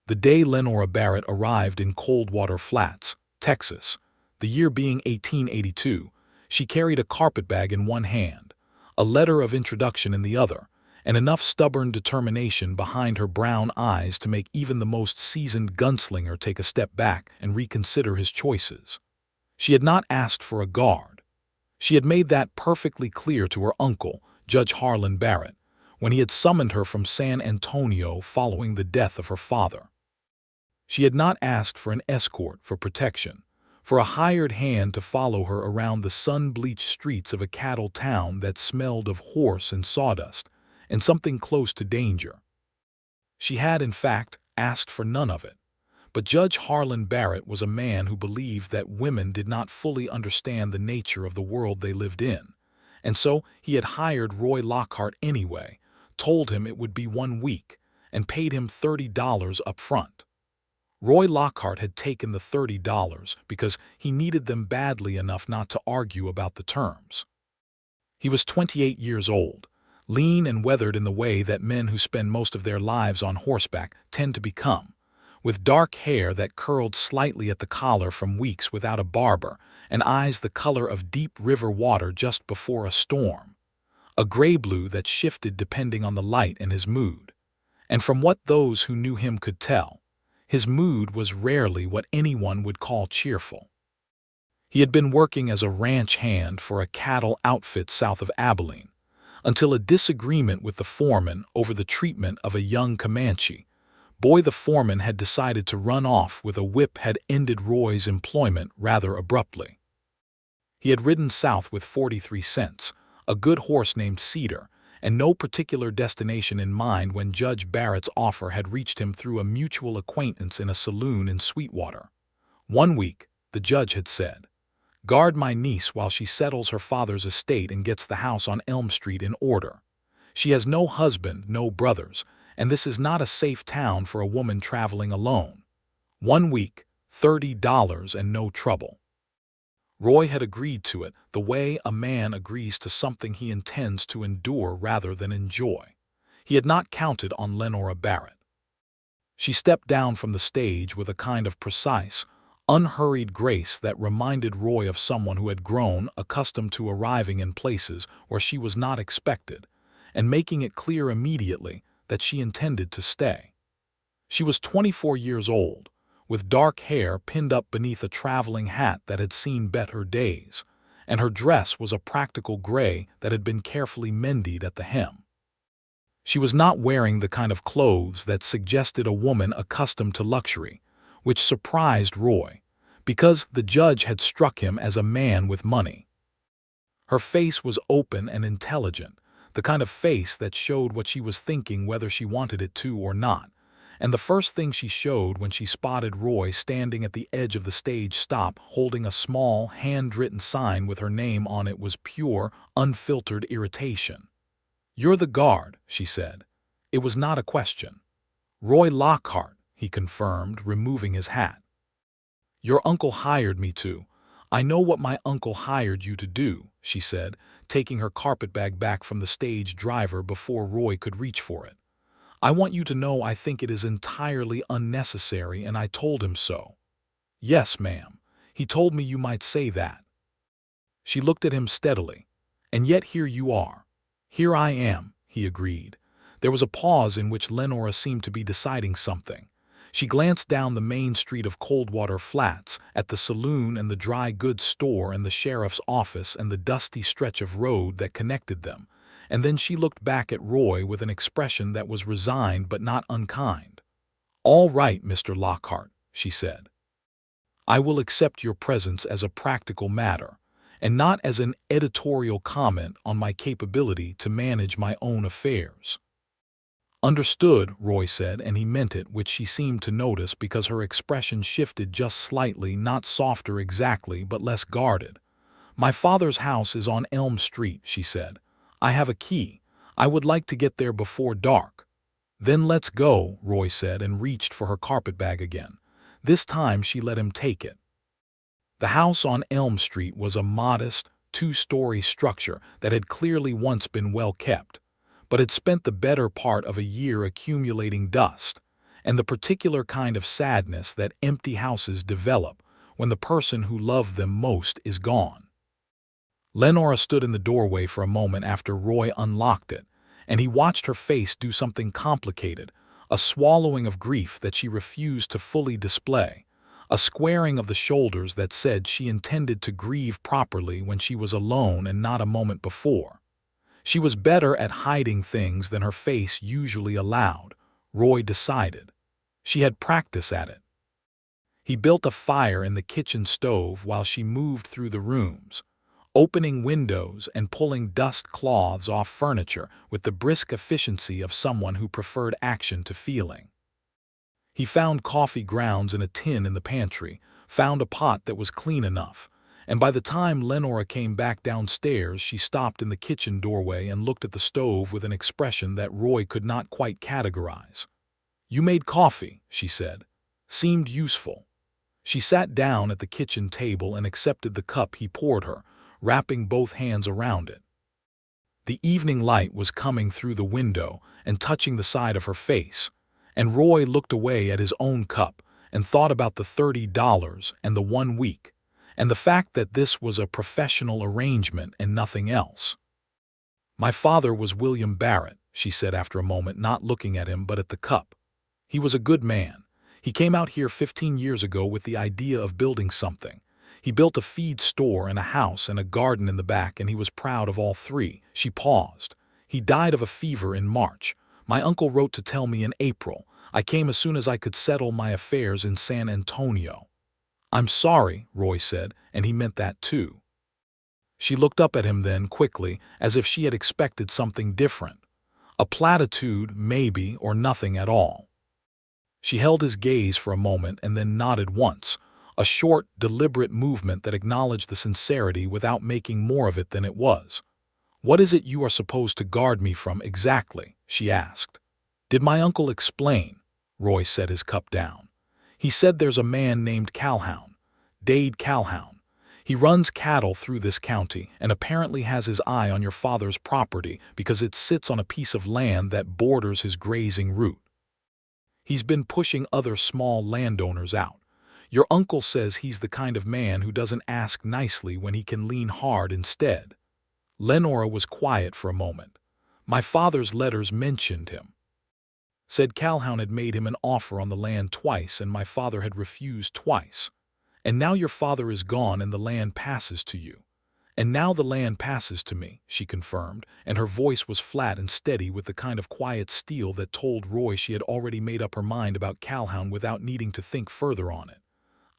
The day Lenora Barrett arrived in Coldwater Flats, Texas, the year being 1882, she carried a carpetbag in one hand, a letter of introduction in the other, and enough stubborn determination behind her brown eyes to make even the most seasoned gunslinger take a step back and reconsider his choices. She had not asked for a guard. She had made that perfectly clear to her uncle, Judge Harlan Barrett, when he had summoned her from San Antonio following the death of her father. She had not asked for an escort for protection, for a hired hand to follow her around the sun-bleached streets of a cattle town that smelled of horse and sawdust, and something close to danger. She had, in fact, asked for none of it. But Judge Harlan Barrett was a man who believed that women did not fully understand the nature of the world they lived in, and so he had hired Roy Lockhart anyway, told him it would be 1 week, and paid him $30 up front. Roy Lockhart had taken the $30 because he needed them badly enough not to argue about the terms. He was 28 years old, lean and weathered in the way that men who spend most of their lives on horseback tend to become, with dark hair that curled slightly at the collar from weeks without a barber, and eyes the color of deep river water just before a storm, a gray-blue that shifted depending on the light and his mood. And from what those who knew him could tell, his mood was rarely what anyone would call cheerful. He had been working as a ranch hand for a cattle outfit south of Abilene, until a disagreement with the foreman over the treatment of a young Comanche boy the foreman had decided to run off with a whip had ended Roy's employment rather abruptly. He had ridden south with 43 cents, a good horse named Cedar, and no particular destination in mind when Judge Barrett's offer had reached him through a mutual acquaintance in a saloon in Sweetwater. 1 week, the judge had said, guard my niece while she settles her father's estate and gets the house on Elm Street in order. She has no husband, no brothers, and this is not a safe town for a woman traveling alone. 1 week, $30 and no trouble. Roy had agreed to it the way a man agrees to something he intends to endure rather than enjoy. He had not counted on Lenora Barrett. She stepped down from the stage with a kind of precise, unhurried grace that reminded Roy of someone who had grown accustomed to arriving in places where she was not expected, and making it clear immediately that she intended to stay. She was 24 years old, with dark hair pinned up beneath a traveling hat that had seen better days, and her dress was a practical gray that had been carefully mended at the hem. She was not wearing the kind of clothes that suggested a woman accustomed to luxury, which surprised Roy, because the judge had struck him as a man with money. Her face was open and intelligent, the kind of face that showed what she was thinking whether she wanted it to or not, and the first thing she showed when she spotted Roy standing at the edge of the stage stop holding a small, handwritten sign with her name on it was pure, unfiltered irritation. "You're the guard," she said. It was not a question. "Roy Lockhart," he confirmed, removing his hat. "Your uncle hired me to. I know what my uncle hired you to do," she said, taking her carpetbag back from the stage driver before Roy could reach for it. "I want you to know I think it is entirely unnecessary, and I told him so." "Yes, ma'am. He told me you might say that." She looked at him steadily. "And yet here you are." "Here I am," he agreed. There was a pause in which Lenora seemed to be deciding something. She glanced down the main street of Coldwater Flats, at the saloon and the dry goods store and the sheriff's office and the dusty stretch of road that connected them, and then she looked back at Roy with an expression that was resigned but not unkind. "All right, Mr. Lockhart," she said. "I will accept your presence as a practical matter, and not as an editorial comment on my capability to manage my own affairs." "Understood," Roy said, and he meant it, which she seemed to notice because her expression shifted just slightly, not softer exactly, but less guarded. "My father's house is on Elm Street," she said. "I have a key. I would like to get there before dark." "Then let's go," Roy said, and reached for her carpetbag again. This time she let him take it. The house on Elm Street was a modest, 2-story structure that had clearly once been well kept, but had spent the better part of a year accumulating dust, and the particular kind of sadness that empty houses develop when the person who loved them most is gone. Lenora stood in the doorway for a moment after Roy unlocked it, and he watched her face do something complicated, a swallowing of grief that she refused to fully display, a squaring of the shoulders that said she intended to grieve properly when she was alone and not a moment before. She was better at hiding things than her face usually allowed, Roy decided. She had practice at it. He built a fire in the kitchen stove while she moved through the rooms, opening windows and pulling dust cloths off furniture with the brisk efficiency of someone who preferred action to feeling. He found coffee grounds in a tin in the pantry, found a pot that was clean enough, and by the time Lenora came back downstairs, she stopped in the kitchen doorway and looked at the stove with an expression that Roy could not quite categorize. "You made coffee," she said. "Seemed useful." She sat down at the kitchen table and accepted the cup he poured her, wrapping both hands around it. The evening light was coming through the window and touching the side of her face, and Roy looked away at his own cup and thought about the $30 and the 1 week, and the fact that this was a professional arrangement and nothing else. "My father was William Barrett," she said after a moment, not looking at him but at the cup. "He was a good man. He came out here 15 years ago with the idea of building something. He built a feed store and a house and a garden in the back, and he was proud of all three." She paused. "He died of a fever in March. My uncle wrote to tell me in April. I came as soon as I could settle my affairs in San Antonio." "I'm sorry," Roy said, and he meant that too. She looked up at him then, quickly, as if she had expected something different. A platitude, maybe, or nothing at all. She held his gaze for a moment and then nodded once, a short, deliberate movement that acknowledged the sincerity without making more of it than it was. "What is it you are supposed to guard me from exactly?" she asked. "Did my uncle explain?" Roy set his cup down. "He said there's a man named Calhoun, Dade Calhoun. He runs cattle through this county and apparently has his eye on your father's property because it sits on a piece of land that borders his grazing route. He's been pushing other small landowners out. Your uncle says he's the kind of man who doesn't ask nicely when he can lean hard instead." Lenora was quiet for a moment. "My father's letters mentioned him. Said Calhoun had made him an offer on the land twice and my father had refused twice. And now your father is gone and the land passes to you. And now the land passes to me," she confirmed, and her voice was flat and steady with the kind of quiet steel that told Roy she had already made up her mind about Calhoun without needing to think further on it.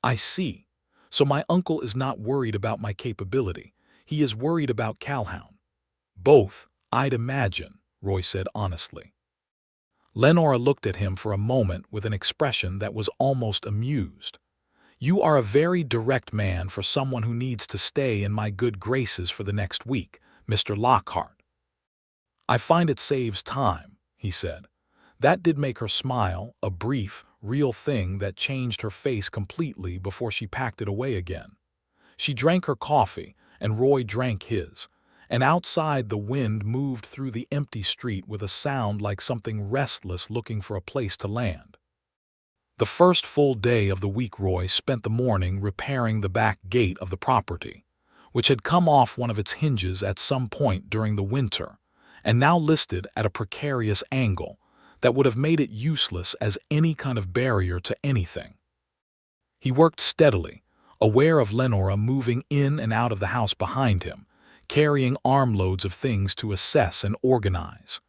"I see. So my uncle is not worried about my capability. He is worried about Calhoun." "Both, I'd imagine," Roy said honestly. Lenora looked at him for a moment with an expression that was almost amused. "You are a very direct man for someone who needs to stay in my good graces for the next week, Mr. Lockhart." "I find it saves time," he said. That did make her smile, a brief, real thing that changed her face completely before she packed it away again. She drank her coffee, and Roy drank his, and outside the wind moved through the empty street with a sound like something restless looking for a place to land. The first full day of the week Roy spent the morning repairing the back gate of the property, which had come off one of its hinges at some point during the winter, and now listed at a precarious angle that would have made it useless as any kind of barrier to anything. He worked steadily, aware of Lenora moving in and out of the house behind him, carrying armloads of things to assess and organize.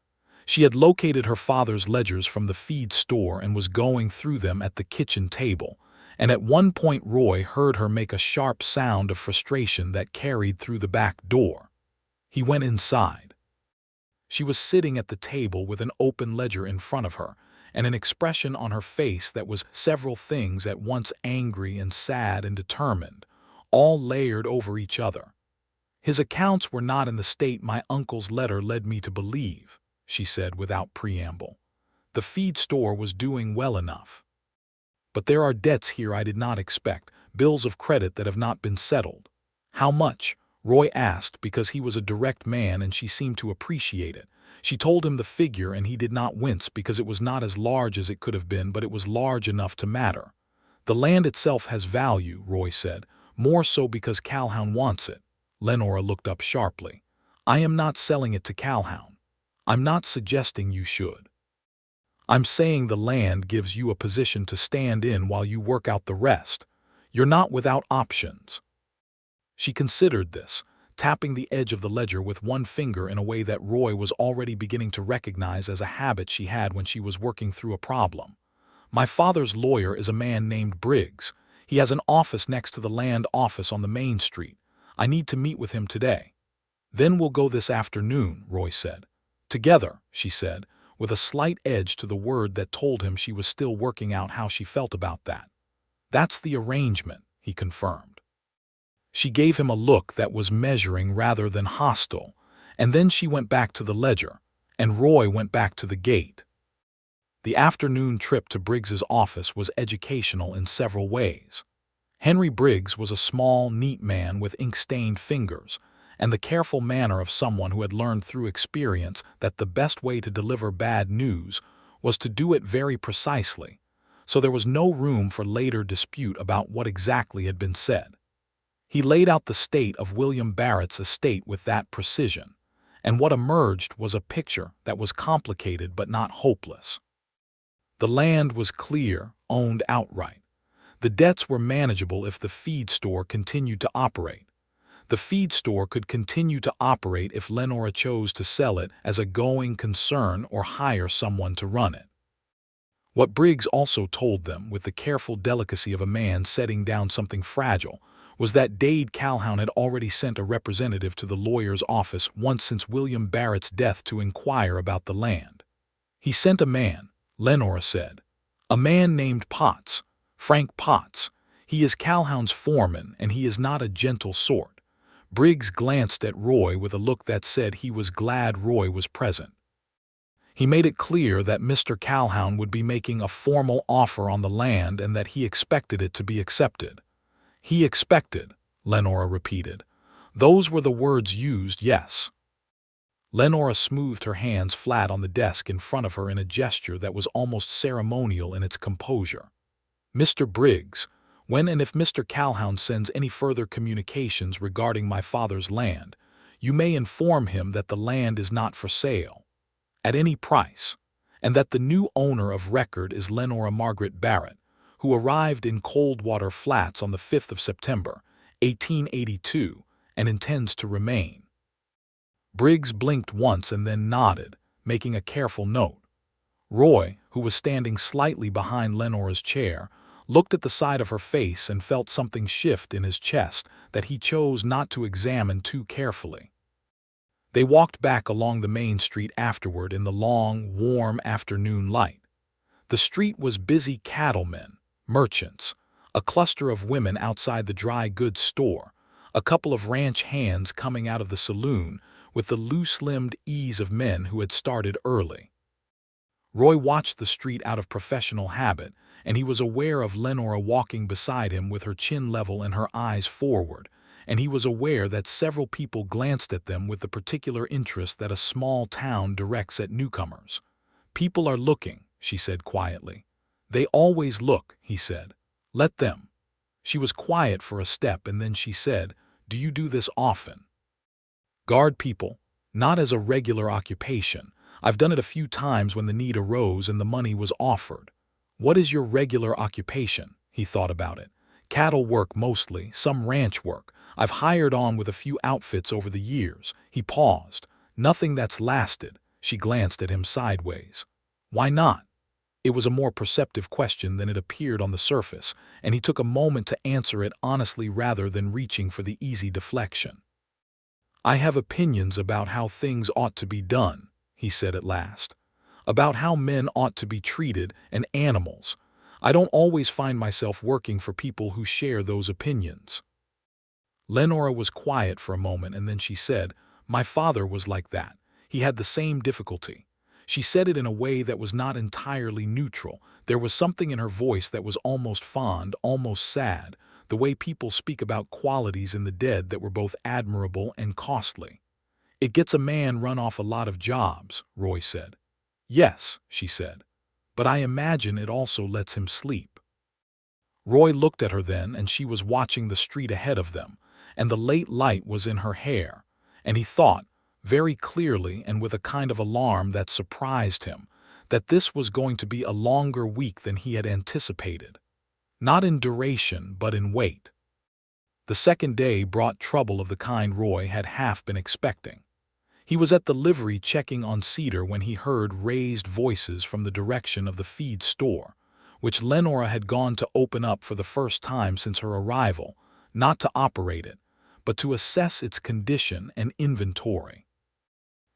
She had located her father's ledgers from the feed store and was going through them at the kitchen table, and at one point Roy heard her make a sharp sound of frustration that carried through the back door. He went inside. She was sitting at the table with an open ledger in front of her, and an expression on her face that was several things at once angry and sad and determined, all layered over each other. "His accounts were not in the state my uncle's letter led me to believe," she said without preamble. "The feed store was doing well enough. But there are debts here I did not expect, bills of credit that have not been settled." "How much?" Roy asked because he was a direct man and she seemed to appreciate it, She told him the figure and he did not wince because it was not as large as it could have been, but it was large enough to matter. The land itself has value, Roy said, more so because Calhoun wants it. Lenora looked up sharply. I am not selling it to Calhoun. I'm not suggesting you should. I'm saying the land gives you a position to stand in while you work out the rest. You're not without options. She considered this, tapping the edge of the ledger with one finger in a way that Roy was already beginning to recognize as a habit she had when she was working through a problem. My father's lawyer is a man named Briggs. He has an office next to the land office on the main street. I need to meet with him today. Then we'll go this afternoon, Roy said. Together, she said, with a slight edge to the word that told him she was still working out how she felt about that. That's the arrangement, he confirmed. She gave him a look that was measuring rather than hostile, and then she went back to the ledger, and Roy went back to the gate. The afternoon trip to Briggs's office was educational in several ways. Henry Briggs was a small, neat man with ink-stained fingers, and the careful manner of someone who had learned through experience that the best way to deliver bad news was to do it very precisely, so there was no room for later dispute about what exactly had been said. He laid out the state of William Barrett's estate with that precision, and what emerged was a picture that was complicated but not hopeless. The land was clear, owned outright. The debts were manageable if the feed store continued to operate. The feed store could continue to operate if Lenora chose to sell it as a going concern or hire someone to run it. What Briggs also told them, with the careful delicacy of a man setting down something fragile, was that Dade Calhoun had already sent a representative to the lawyer's office once since William Barrett's death to inquire about the land. He sent a man, Lenora said. A man named Potts, Frank Potts. He is Calhoun's foreman, and he is not a gentle sort. Briggs glanced at Roy with a look that said he was glad Roy was present. He made it clear that Mr. Calhoun would be making a formal offer on the land and that he expected it to be accepted. He expected, Lenora repeated. Those were the words used, yes. Lenora smoothed her hands flat on the desk in front of her in a gesture that was almost ceremonial in its composure. Mr. Briggs, when and if Mr. Calhoun sends any further communications regarding my father's land, you may inform him that the land is not for sale, at any price, and that the new owner of record is Lenora Margaret Barrett, who arrived in Coldwater Flats on the 5th of September, 1882, and intends to remain. Briggs blinked once and then nodded, making a careful note. Roy, who was standing slightly behind Lenora's chair, looked at the side of her face and felt something shift in his chest that he chose not to examine too carefully. They walked back along the main street afterward in the long, warm afternoon light. The street was busy cattlemen, merchants, a cluster of women outside the dry goods store, a couple of ranch hands coming out of the saloon with the loose-limbed ease of men who had started early. Roy watched the street out of professional habit, and he was aware of Lenora walking beside him with her chin level and her eyes forward, and he was aware that several people glanced at them with the particular interest that a small town directs at newcomers. People are looking, she said quietly. They always look, he said. Let them. She was quiet for a step and then she said, Do you do this often? Guard people, not as a regular occupation. I've done it a few times when the need arose and the money was offered. What is your regular occupation? He thought about it. Cattle work mostly, some ranch work. I've hired on with a few outfits over the years. He paused. Nothing that's lasted. She glanced at him sideways. Why not? It was a more perceptive question than it appeared on the surface, and he took a moment to answer it honestly rather than reaching for the easy deflection. I have opinions about how things ought to be done, he said at last. About how men ought to be treated and animals. I don't always find myself working for people who share those opinions. Lenora was quiet for a moment and then she said, My father was like that. He had the same difficulty. She said it in a way that was not entirely neutral. There was something in her voice that was almost fond, almost sad, the way people speak about qualities in the dead that were both admirable and costly. It gets a man run off a lot of jobs, Roy said. Yes, she said, but I imagine it also lets him sleep. Roy looked at her then, and she was watching the street ahead of them, and the late light was in her hair, and he thought, very clearly and with a kind of alarm that surprised him, that this was going to be a longer week than he had anticipated. Not in duration, but in weight. The second day brought trouble of the kind Roy had half been expecting. He was at the livery checking on Cedar when he heard raised voices from the direction of the feed store, which Lenora had gone to open up for the first time since her arrival, not to operate it, but to assess its condition and inventory.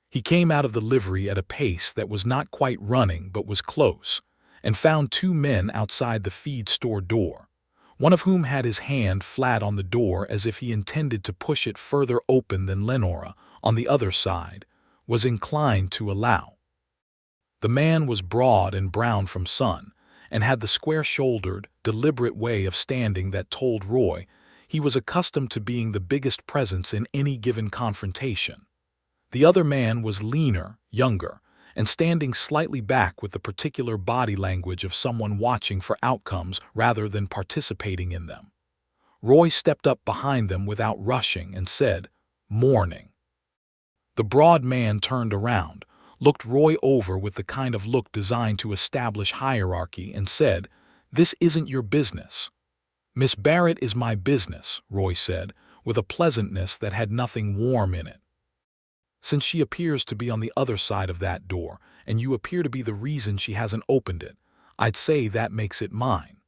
He came out of the livery at a pace that was not quite running but was close, and found two men outside the feed store door, one of whom had his hand flat on the door as if he intended to push it further open than Lenora, on the other side, was inclined to allow. The man was broad and brown from sun, and had the square-shouldered, deliberate way of standing that told Roy he was accustomed to being the biggest presence in any given confrontation. The other man was leaner, younger, and standing slightly back with the particular body language of someone watching for outcomes rather than participating in them. Roy stepped up behind them without rushing and said, "Morning." The broad man turned around, looked Roy over with the kind of look designed to establish hierarchy, and said, "This isn't your business." "Miss Barrett is my business," Roy said, with a pleasantness that had nothing warm in it. "Since she appears to be on the other side of that door, and you appear to be the reason she hasn't opened it, I'd say that makes it mine."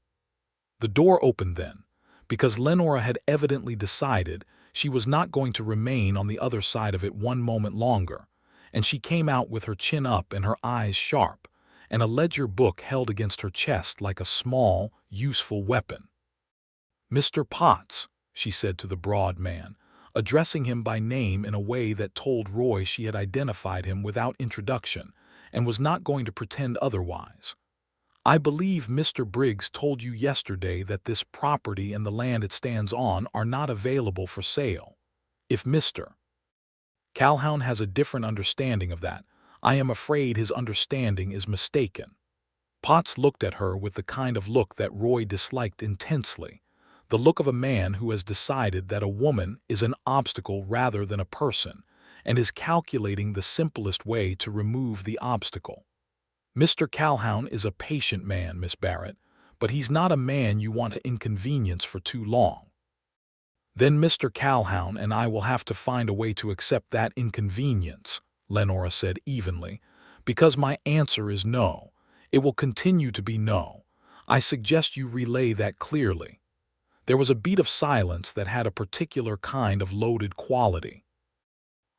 The door opened then, because Lenora had evidently decided she was not going to remain on the other side of it one moment longer, and she came out with her chin up and her eyes sharp, and a ledger book held against her chest like a small, useful weapon. "Mr. Potts," she said to the broad man, addressing him by name in a way that told Roy she had identified him without introduction and was not going to pretend otherwise. "I believe Mr. Briggs told you yesterday that this property and the land it stands on are not available for sale. If Mr. Calhoun has a different understanding of that, I am afraid his understanding is mistaken." Potts looked at her with the kind of look that Roy disliked intensely, the look of a man who has decided that a woman is an obstacle rather than a person, and is calculating the simplest way to remove the obstacle. "Mr. Calhoun is a patient man, Miss Barrett, but he's not a man you want to inconvenience for too long." "Then Mr. Calhoun and I will have to find a way to accept that inconvenience," Lenora said evenly, "because my answer is no. It will continue to be no. I suggest you relay that clearly." There was a beat of silence that had a particular kind of loaded quality.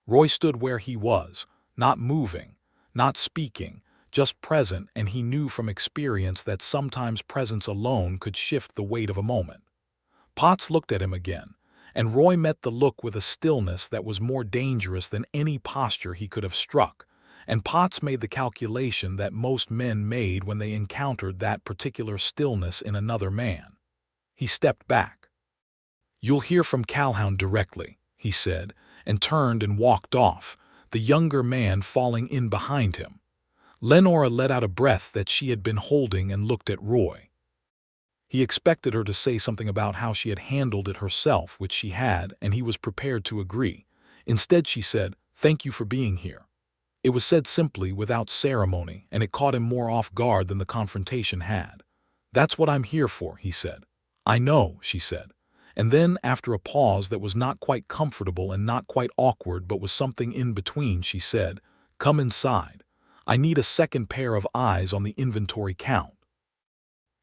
Roy stood where he was, not moving, not speaking, just present, and he knew from experience that sometimes presence alone could shift the weight of a moment. Potts looked at him again, and Roy met the look with a stillness that was more dangerous than any posture he could have struck, and Potts made the calculation that most men made when they encountered that particular stillness in another man. He stepped back. "You'll hear from Calhoun directly," he said, and turned and walked off, the younger man falling in behind him. Lenora let out a breath that she had been holding and looked at Roy. He expected her to say something about how she had handled it herself, which she had, and he was prepared to agree. Instead she said, "Thank you for being here." It was said simply, without ceremony, and it caught him more off guard than the confrontation had. "That's what I'm here for," he said. "I know," she said. And then, after a pause that was not quite comfortable and not quite awkward but was something in between, she said, "Come inside. I need a second pair of eyes on the inventory count."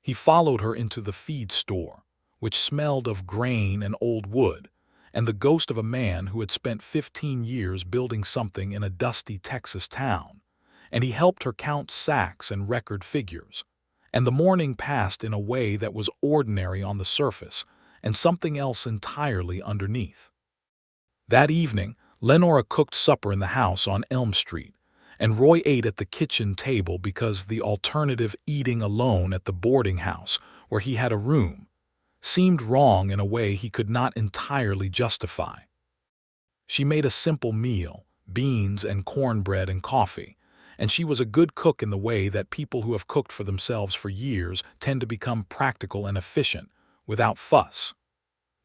He followed her into the feed store, which smelled of grain and old wood, and the ghost of a man who had spent 15 years building something in a dusty Texas town, and he helped her count sacks and record figures. And the morning passed in a way that was ordinary on the surface, and something else entirely underneath. That evening, Lenora cooked supper in the house on Elm Street, and Roy ate at the kitchen table because the alternative, eating alone at the boarding house, where he had a room, seemed wrong in a way he could not entirely justify. She made a simple meal, beans and cornbread and coffee, and she was a good cook in the way that people who have cooked for themselves for years tend to become practical and efficient, without fuss.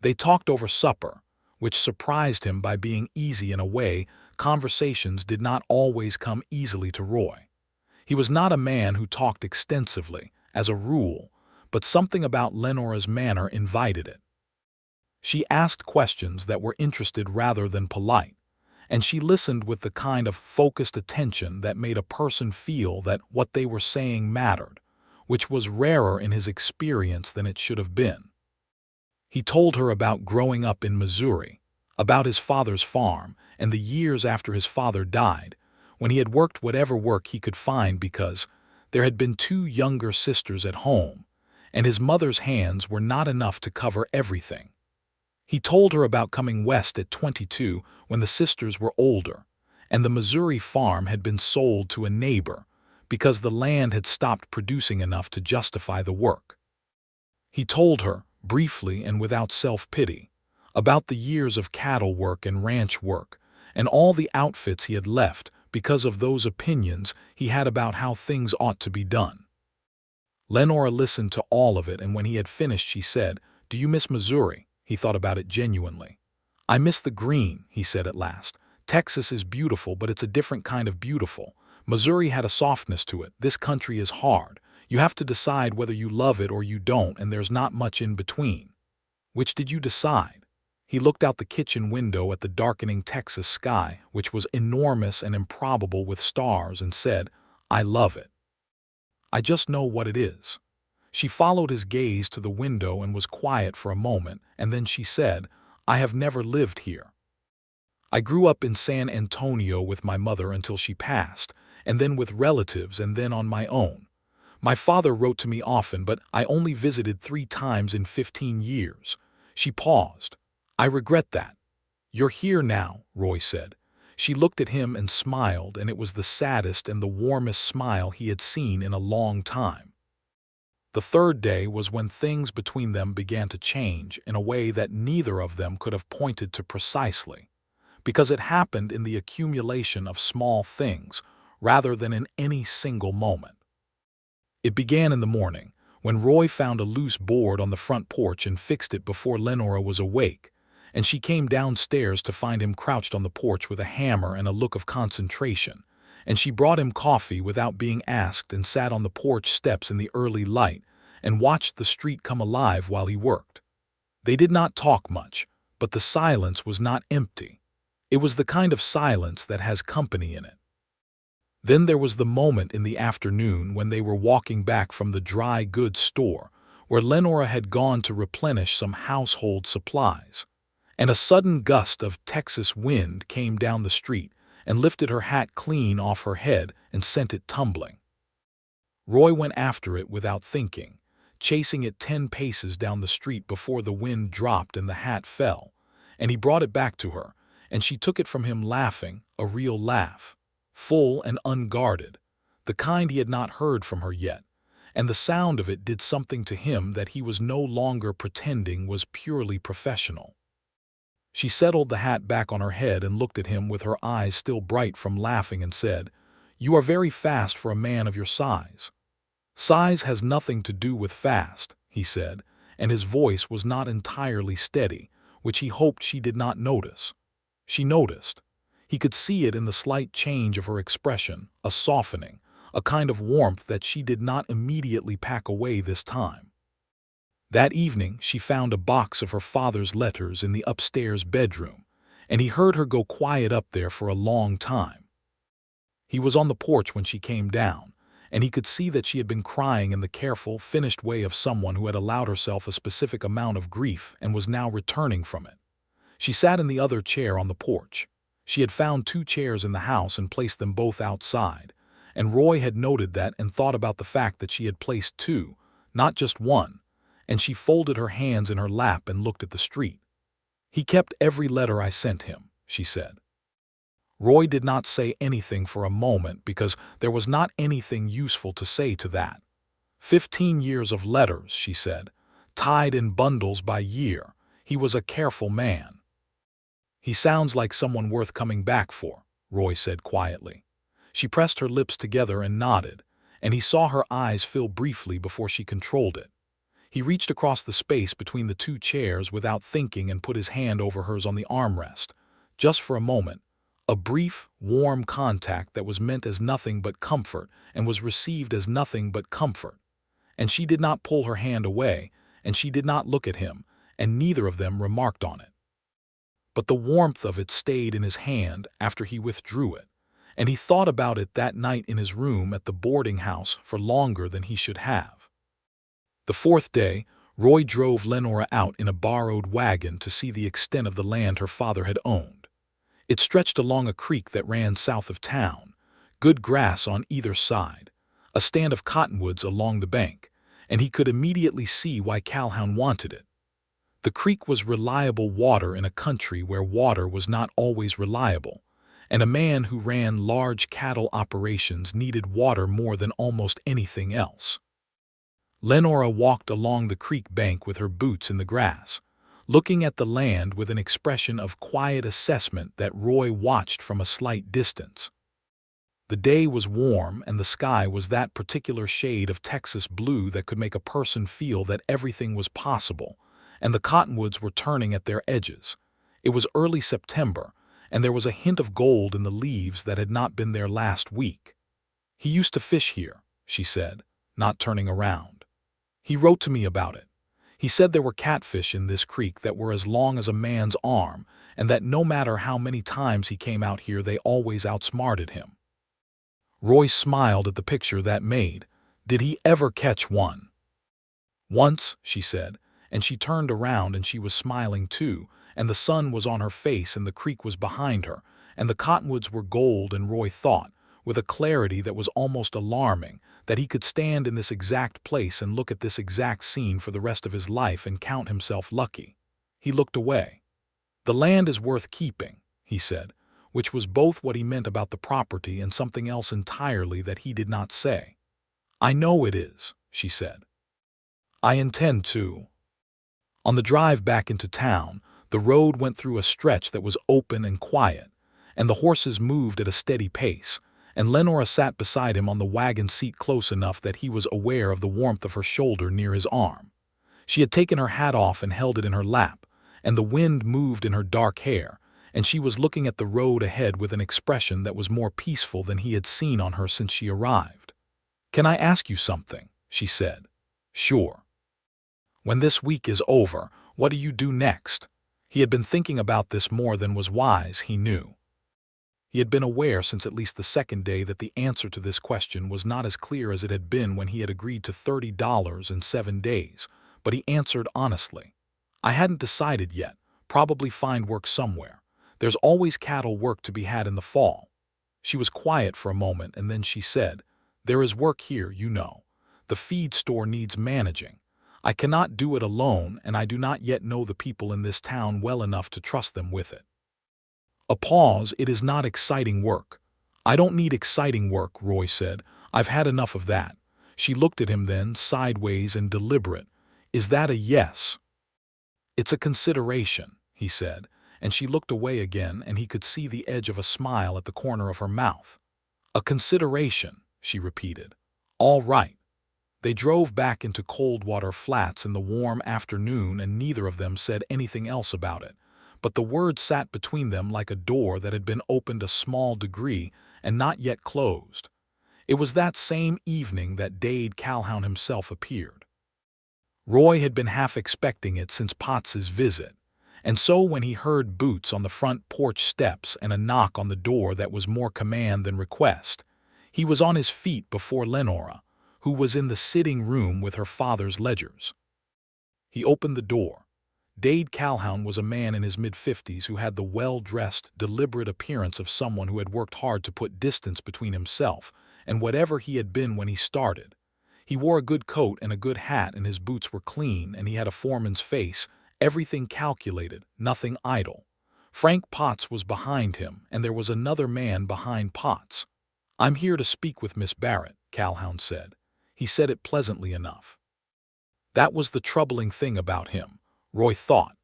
They talked over supper, which surprised him by being easy in a way conversations did not always come easily to Roy. He was not a man who talked extensively, as a rule, but something about Lenora's manner invited it. She asked questions that were interested rather than polite, and she listened with the kind of focused attention that made a person feel that what they were saying mattered, which was rarer in his experience than it should have been. He told her about growing up in Missouri, about his father's farm, and the years after his father died, when he had worked whatever work he could find because there had been 2 younger sisters at home, and his mother's hands were not enough to cover everything. He told her about coming west at 22 when the sisters were older, and the Missouri farm had been sold to a neighbor because the land had stopped producing enough to justify the work. He told her, briefly and without self-pity, about the years of cattle work and ranch work, and all the outfits he had left because of those opinions he had about how things ought to be done. Lenora listened to all of it, and when he had finished she said, "Do you miss Missouri?" He thought about it genuinely. "I miss the green," he said at last. "Texas is beautiful, but it's a different kind of beautiful. Missouri had a softness to it. This country is hard. You have to decide whether you love it or you don't, and there's not much in between." "Which did you decide?" He looked out the kitchen window at the darkening Texas sky, which was enormous and improbable with stars, and said, "I love it. I just know what it is." She followed his gaze to the window and was quiet for a moment, and then she said, "I have never lived here. I grew up in San Antonio with my mother until she passed, and then with relatives, and then on my own. My father wrote to me often, but I only visited 3 times in 15 years. She paused. "I regret that." "You're here now," Roy said. She looked at him and smiled, and it was the saddest and the warmest smile he had seen in a long time. The 3rd day was when things between them began to change in a way that neither of them could have pointed to precisely, because it happened in the accumulation of small things rather than in any single moment. It began in the morning, when Roy found a loose board on the front porch and fixed it before Lenora was awake, and she came downstairs to find him crouched on the porch with a hammer and a look of concentration, and she brought him coffee without being asked and sat on the porch steps in the early light and watched the street come alive while he worked. They did not talk much, but the silence was not empty. It was the kind of silence that has company in it. Then there was the moment in the afternoon when they were walking back from the dry goods store, where Lenora had gone to replenish some household supplies, and a sudden gust of Texas wind came down the street and lifted her hat clean off her head and sent it tumbling. Roy went after it without thinking, chasing it 10 paces down the street before the wind dropped and the hat fell, and he brought it back to her, and she took it from him laughing, a real laugh, full and unguarded, the kind he had not heard from her yet, and the sound of it did something to him that he was no longer pretending was purely professional. She settled the hat back on her head and looked at him with her eyes still bright from laughing and said, "You are very fast for a man of your size." "Size has nothing to do with fast," he said, and his voice was not entirely steady, which he hoped she did not notice. She noticed. He could see it in the slight change of her expression, a softening, a kind of warmth that she did not immediately pack away this time. That evening she found a box of her father's letters in the upstairs bedroom, and he heard her go quiet up there for a long time. He was on the porch when she came down, and he could see that she had been crying in the careful, finished way of someone who had allowed herself a specific amount of grief and was now returning from it. She sat in the other chair on the porch. She had found 2 chairs in the house and placed them both outside, and Roy had noted that and thought about the fact that she had placed 2, not just 1, and she folded her hands in her lap and looked at the street. "He kept every letter I sent him," she said. Roy did not say anything for a moment because there was not anything useful to say to that. 15 years of letters, she said, tied in bundles by year. He was a careful man. "He sounds like someone worth coming back for," Roy said quietly. She pressed her lips together and nodded, and he saw her eyes fill briefly before she controlled it. He reached across the space between the two chairs without thinking and put his hand over hers on the armrest. Just for a moment, a brief, warm contact that was meant as nothing but comfort and was received as nothing but comfort. And she did not pull her hand away, and she did not look at him, and neither of them remarked on it. But the warmth of it stayed in his hand after he withdrew it, and he thought about it that night in his room at the boarding house for longer than he should have. The fourth day, Roy drove Lenora out in a borrowed wagon to see the extent of the land her father had owned. It stretched along a creek that ran south of town, good grass on either side, a stand of cottonwoods along the bank, and he could immediately see why Calhoun wanted it. The creek was reliable water in a country where water was not always reliable, and a man who ran large cattle operations needed water more than almost anything else. Lenora walked along the creek bank with her boots in the grass, looking at the land with an expression of quiet assessment that Roy watched from a slight distance. The day was warm, and the sky was that particular shade of Texas blue that could make a person feel that everything was possible, and the cottonwoods were turning at their edges. It was early September, and there was a hint of gold in the leaves that had not been there last week. "He used to fish here," she said, not turning around. "He wrote to me about it. He said there were catfish in this creek that were as long as a man's arm, and that no matter how many times he came out here they always outsmarted him." Roy smiled at the picture that made. "Did he ever catch one?" "Once," she said, and she turned around and she was smiling too, and the sun was on her face and the creek was behind her, and the cottonwoods were gold, and Roy thought, with a clarity that was almost alarming, that he could stand in this exact place and look at this exact scene for the rest of his life and count himself lucky. He looked away. "The land is worth keeping," he said, which was both what he meant about the property and something else entirely that he did not say. "I know it is," she said. "I intend to." On the drive back into town, the road went through a stretch that was open and quiet, and the horses moved at a steady pace, and Lenora sat beside him on the wagon seat close enough that he was aware of the warmth of her shoulder near his arm. She had taken her hat off and held it in her lap, and the wind moved in her dark hair, and she was looking at the road ahead with an expression that was more peaceful than he had seen on her since she arrived. "Can I ask you something?" she said. "Sure." "When this week is over, what do you do next?" He had been thinking about this more than was wise, he knew. He had been aware since at least the second day that the answer to this question was not as clear as it had been when he had agreed to $30 in 7 days, but he answered honestly. "I hadn't decided yet. Probably find work somewhere. There's always cattle work to be had in the fall." She was quiet for a moment, and then she said, "There is work here, you know. The feed store needs managing. I cannot do it alone, and I do not yet know the people in this town well enough to trust them with it." A pause. "It is not exciting work." "I don't need exciting work," Roy said. "I've had enough of that." She looked at him then, sideways and deliberate. "Is that a yes?" "It's a consideration," he said, and she looked away again, and he could see the edge of a smile at the corner of her mouth. "A consideration," she repeated. "All right." They drove back into Coldwater Flats in the warm afternoon, and neither of them said anything else about it, but the word sat between them like a door that had been opened a small degree and not yet closed. It was that same evening that Dade Calhoun himself appeared. Roy had been half expecting it since Potts's visit, and so when he heard boots on the front porch steps and a knock on the door that was more command than request, he was on his feet before Lenora, who was in the sitting room with her father's ledgers. He opened the door. Dade Calhoun was a man in his mid-50s who had the well-dressed, deliberate appearance of someone who had worked hard to put distance between himself and whatever he had been when he started. He wore a good coat and a good hat, and his boots were clean, and he had a foreman's face, everything calculated, nothing idle. Frank Potts was behind him, and there was another man behind Potts. "I'm here to speak with Miss Barrett," Calhoun said. He said it pleasantly enough. That was the troubling thing about him, Roy thought.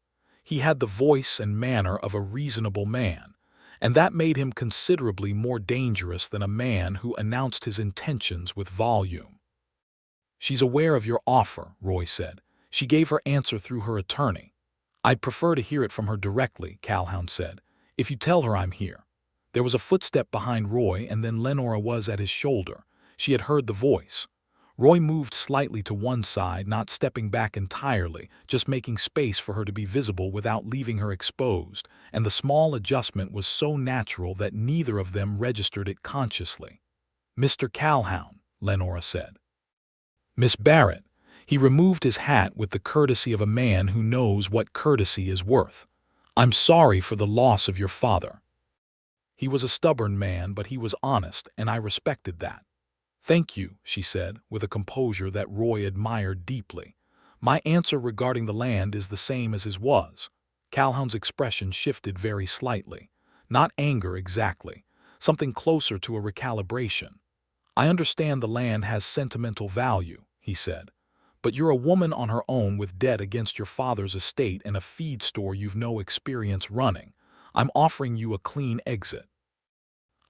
He had the voice and manner of a reasonable man, and that made him considerably more dangerous than a man who announced his intentions with volume. "She's aware of your offer," Roy said. "She gave her answer through her attorney." "I'd prefer to hear it from her directly," Calhoun said. "If you tell her I'm here." There was a footstep behind Roy, and then Lenora was at his shoulder. She had heard the voice. Roy moved slightly to one side, not stepping back entirely, just making space for her to be visible without leaving her exposed, and the small adjustment was so natural that neither of them registered it consciously. "Mr. Calhoun," Lenora said. "Miss Barrett." He removed his hat with the courtesy of a man who knows what courtesy is worth. "I'm sorry for the loss of your father." He was a stubborn man, but he was honest, and I respected that. "Thank you," she said, with a composure that Roy admired deeply. "My answer regarding the land is the same as his was." Calhoun's expression shifted very slightly. Not anger exactly, something closer to a recalibration. "I understand the land has sentimental value," he said. "But you're a woman on her own with debt against your father's estate and a feed store you've no experience running. I'm offering you a clean exit.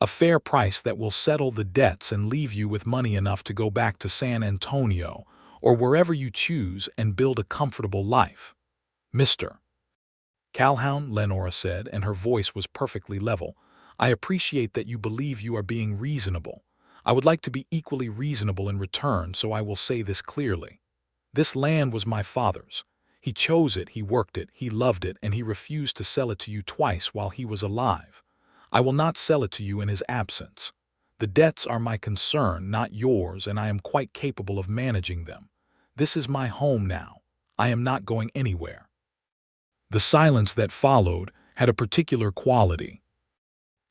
A fair price that will settle the debts and leave you with money enough to go back to San Antonio or wherever you choose and build a comfortable life." "Mr. Calhoun," Lenora said, and her voice was perfectly level, "I appreciate that you believe you are being reasonable. I would like to be equally reasonable in return, so I will say this clearly. This land was my father's. He chose it, he worked it, he loved it, and he refused to sell it to you twice while he was alive. I will not sell it to you in his absence. The debts are my concern, not yours, and I am quite capable of managing them. This is my home now. I am not going anywhere." The silence that followed had a particular quality.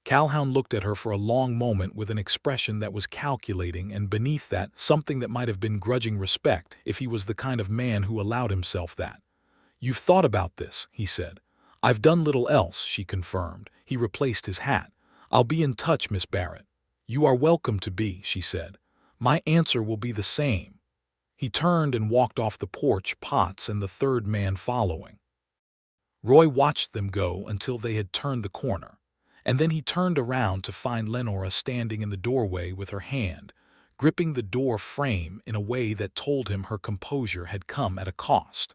Calhoun looked at her for a long moment with an expression that was calculating, and beneath that, something that might have been grudging respect if he was the kind of man who allowed himself that. "You've thought about this," he said. "I've done little else," she confirmed. He replaced his hat. "I'll be in touch, Miss Barrett." "You are welcome to be," she said. "My answer will be the same." He turned and walked off the porch, Potts and the third man following. Roy watched them go until they had turned the corner, and then he turned around to find Lenora standing in the doorway with her hand, gripping the door frame in a way that told him her composure had come at a cost.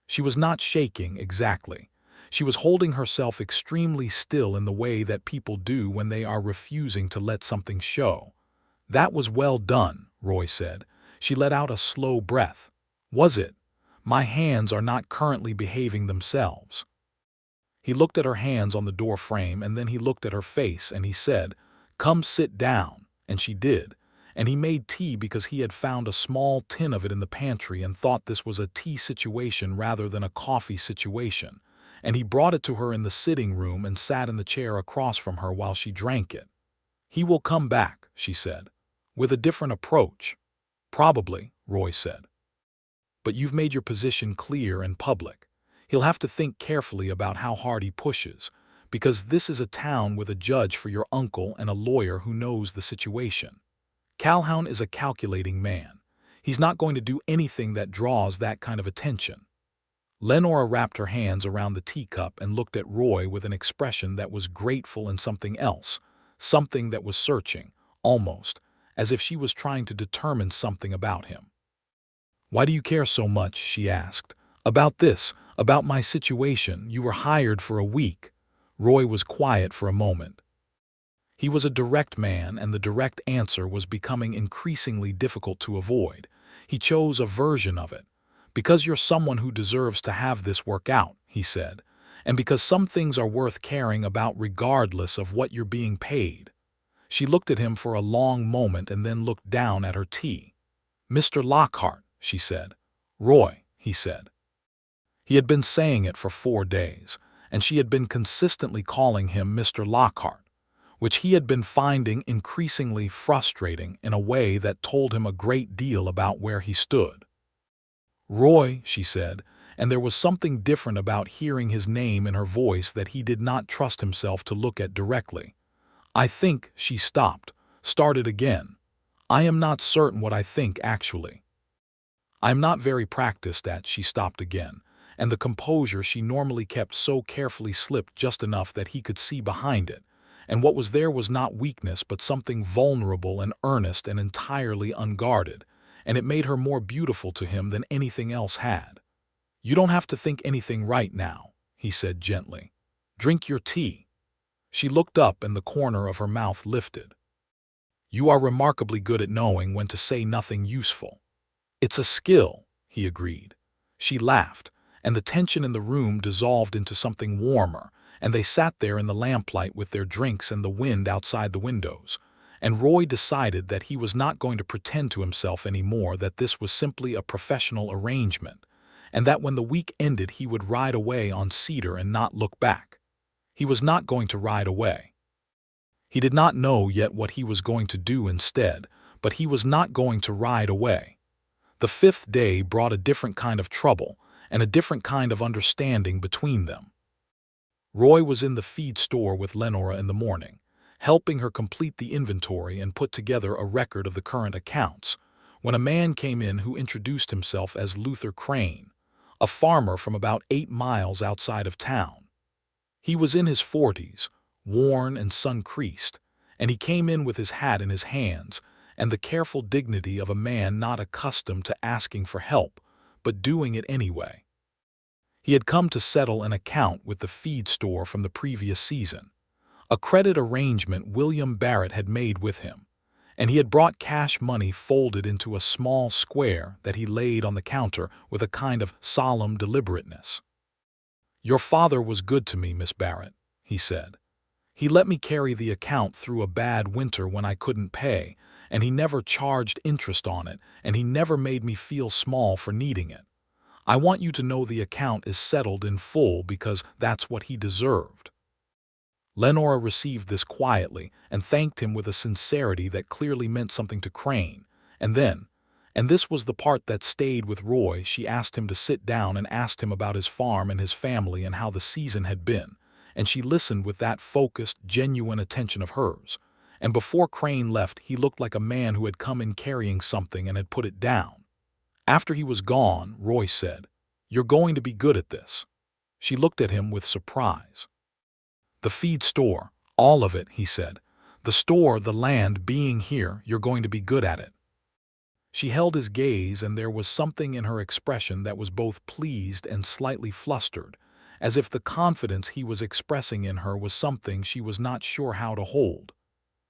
She was not shaking exactly. She was holding herself extremely still in the way that people do when they are refusing to let something show. "That was well done," Roy said. She let out a slow breath. "Was it? My hands are not currently behaving themselves." He looked at her hands on the door frame, and then he looked at her face, and he said, "Come sit down," and she did. And he made tea because he had found a small tin of it in the pantry and thought this was a tea situation rather than a coffee situation. And he brought it to her in the sitting room and sat in the chair across from her while she drank it. "He will come back," she said. "With a different approach." "Probably," Roy said. "But you've made your position clear and public. He'll have to think carefully about how hard he pushes, because this is a town with a judge for your uncle and a lawyer who knows the situation. Calhoun is a calculating man. He's not going to do anything that draws that kind of attention." Lenora wrapped her hands around the teacup and looked at Roy with an expression that was grateful and something else, something that was searching, almost, as if she was trying to determine something about him. "Why do you care so much?" she asked. "About this, about my situation. You were hired for a week." Roy was quiet for a moment. He was a direct man, and the direct answer was becoming increasingly difficult to avoid. He chose a version of it. "Because you're someone who deserves to have this work out," he said, "and because some things are worth caring about regardless of what you're being paid." She looked at him for a long moment and then looked down at her tea. "Mr. Lockhart," she said. "Roy," he said. He had been saying it for 4 days, and she had been consistently calling him Mr. Lockhart, which he had been finding increasingly frustrating in a way that told him a great deal about where he stood. "Roy," she said, and there was something different about hearing his name in her voice that he did not trust himself to look at directly. "I think," she stopped, started again. "I am not certain what I think, actually. I am not very practiced at," she stopped again, and the composure she normally kept so carefully slipped just enough that he could see behind it, and what was there was not weakness but something vulnerable and earnest and entirely unguarded, and it made her more beautiful to him than anything else had. "You don't have to think anything right now," he said gently. "Drink your tea." She looked up and the corner of her mouth lifted. "You are remarkably good at knowing when to say nothing useful." "It's a skill," he agreed. She laughed, and the tension in the room dissolved into something warmer, and they sat there in the lamplight with their drinks and the wind outside the windows. And Roy decided that he was not going to pretend to himself anymore that this was simply a professional arrangement, and that when the week ended he would ride away on Cedar and not look back. He was not going to ride away. He did not know yet what he was going to do instead, but he was not going to ride away. The fifth day brought a different kind of trouble and a different kind of understanding between them. Roy was in the feed store with Lenora in the morning, helping her complete the inventory and put together a record of the current accounts, when a man came in who introduced himself as Luther Crane, a farmer from about 8 miles outside of town. He was in his 40s, worn and sun-creased, and he came in with his hat in his hands and the careful dignity of a man not accustomed to asking for help, but doing it anyway. He had come to settle an account with the feed store from the previous season, a credit arrangement William Barrett had made with him, and he had brought cash money folded into a small square that he laid on the counter with a kind of solemn deliberateness. "Your father was good to me, Miss Barrett," he said. "He let me carry the account through a bad winter when I couldn't pay, and he never charged interest on it, and he never made me feel small for needing it. I want you to know the account is settled in full because that's what he deserved." Lenora received this quietly and thanked him with a sincerity that clearly meant something to Crane, and then, and this was the part that stayed with Roy, she asked him to sit down and asked him about his farm and his family and how the season had been, and she listened with that focused, genuine attention of hers. And before Crane left, he looked like a man who had come in carrying something and had put it down. After he was gone, Roy said, "You're going to be good at this." She looked at him with surprise. "The feed store, all of it," he said. "The store, the land, being here, you're going to be good at it." She held his gaze, and there was something in her expression that was both pleased and slightly flustered, as if the confidence he was expressing in her was something she was not sure how to hold.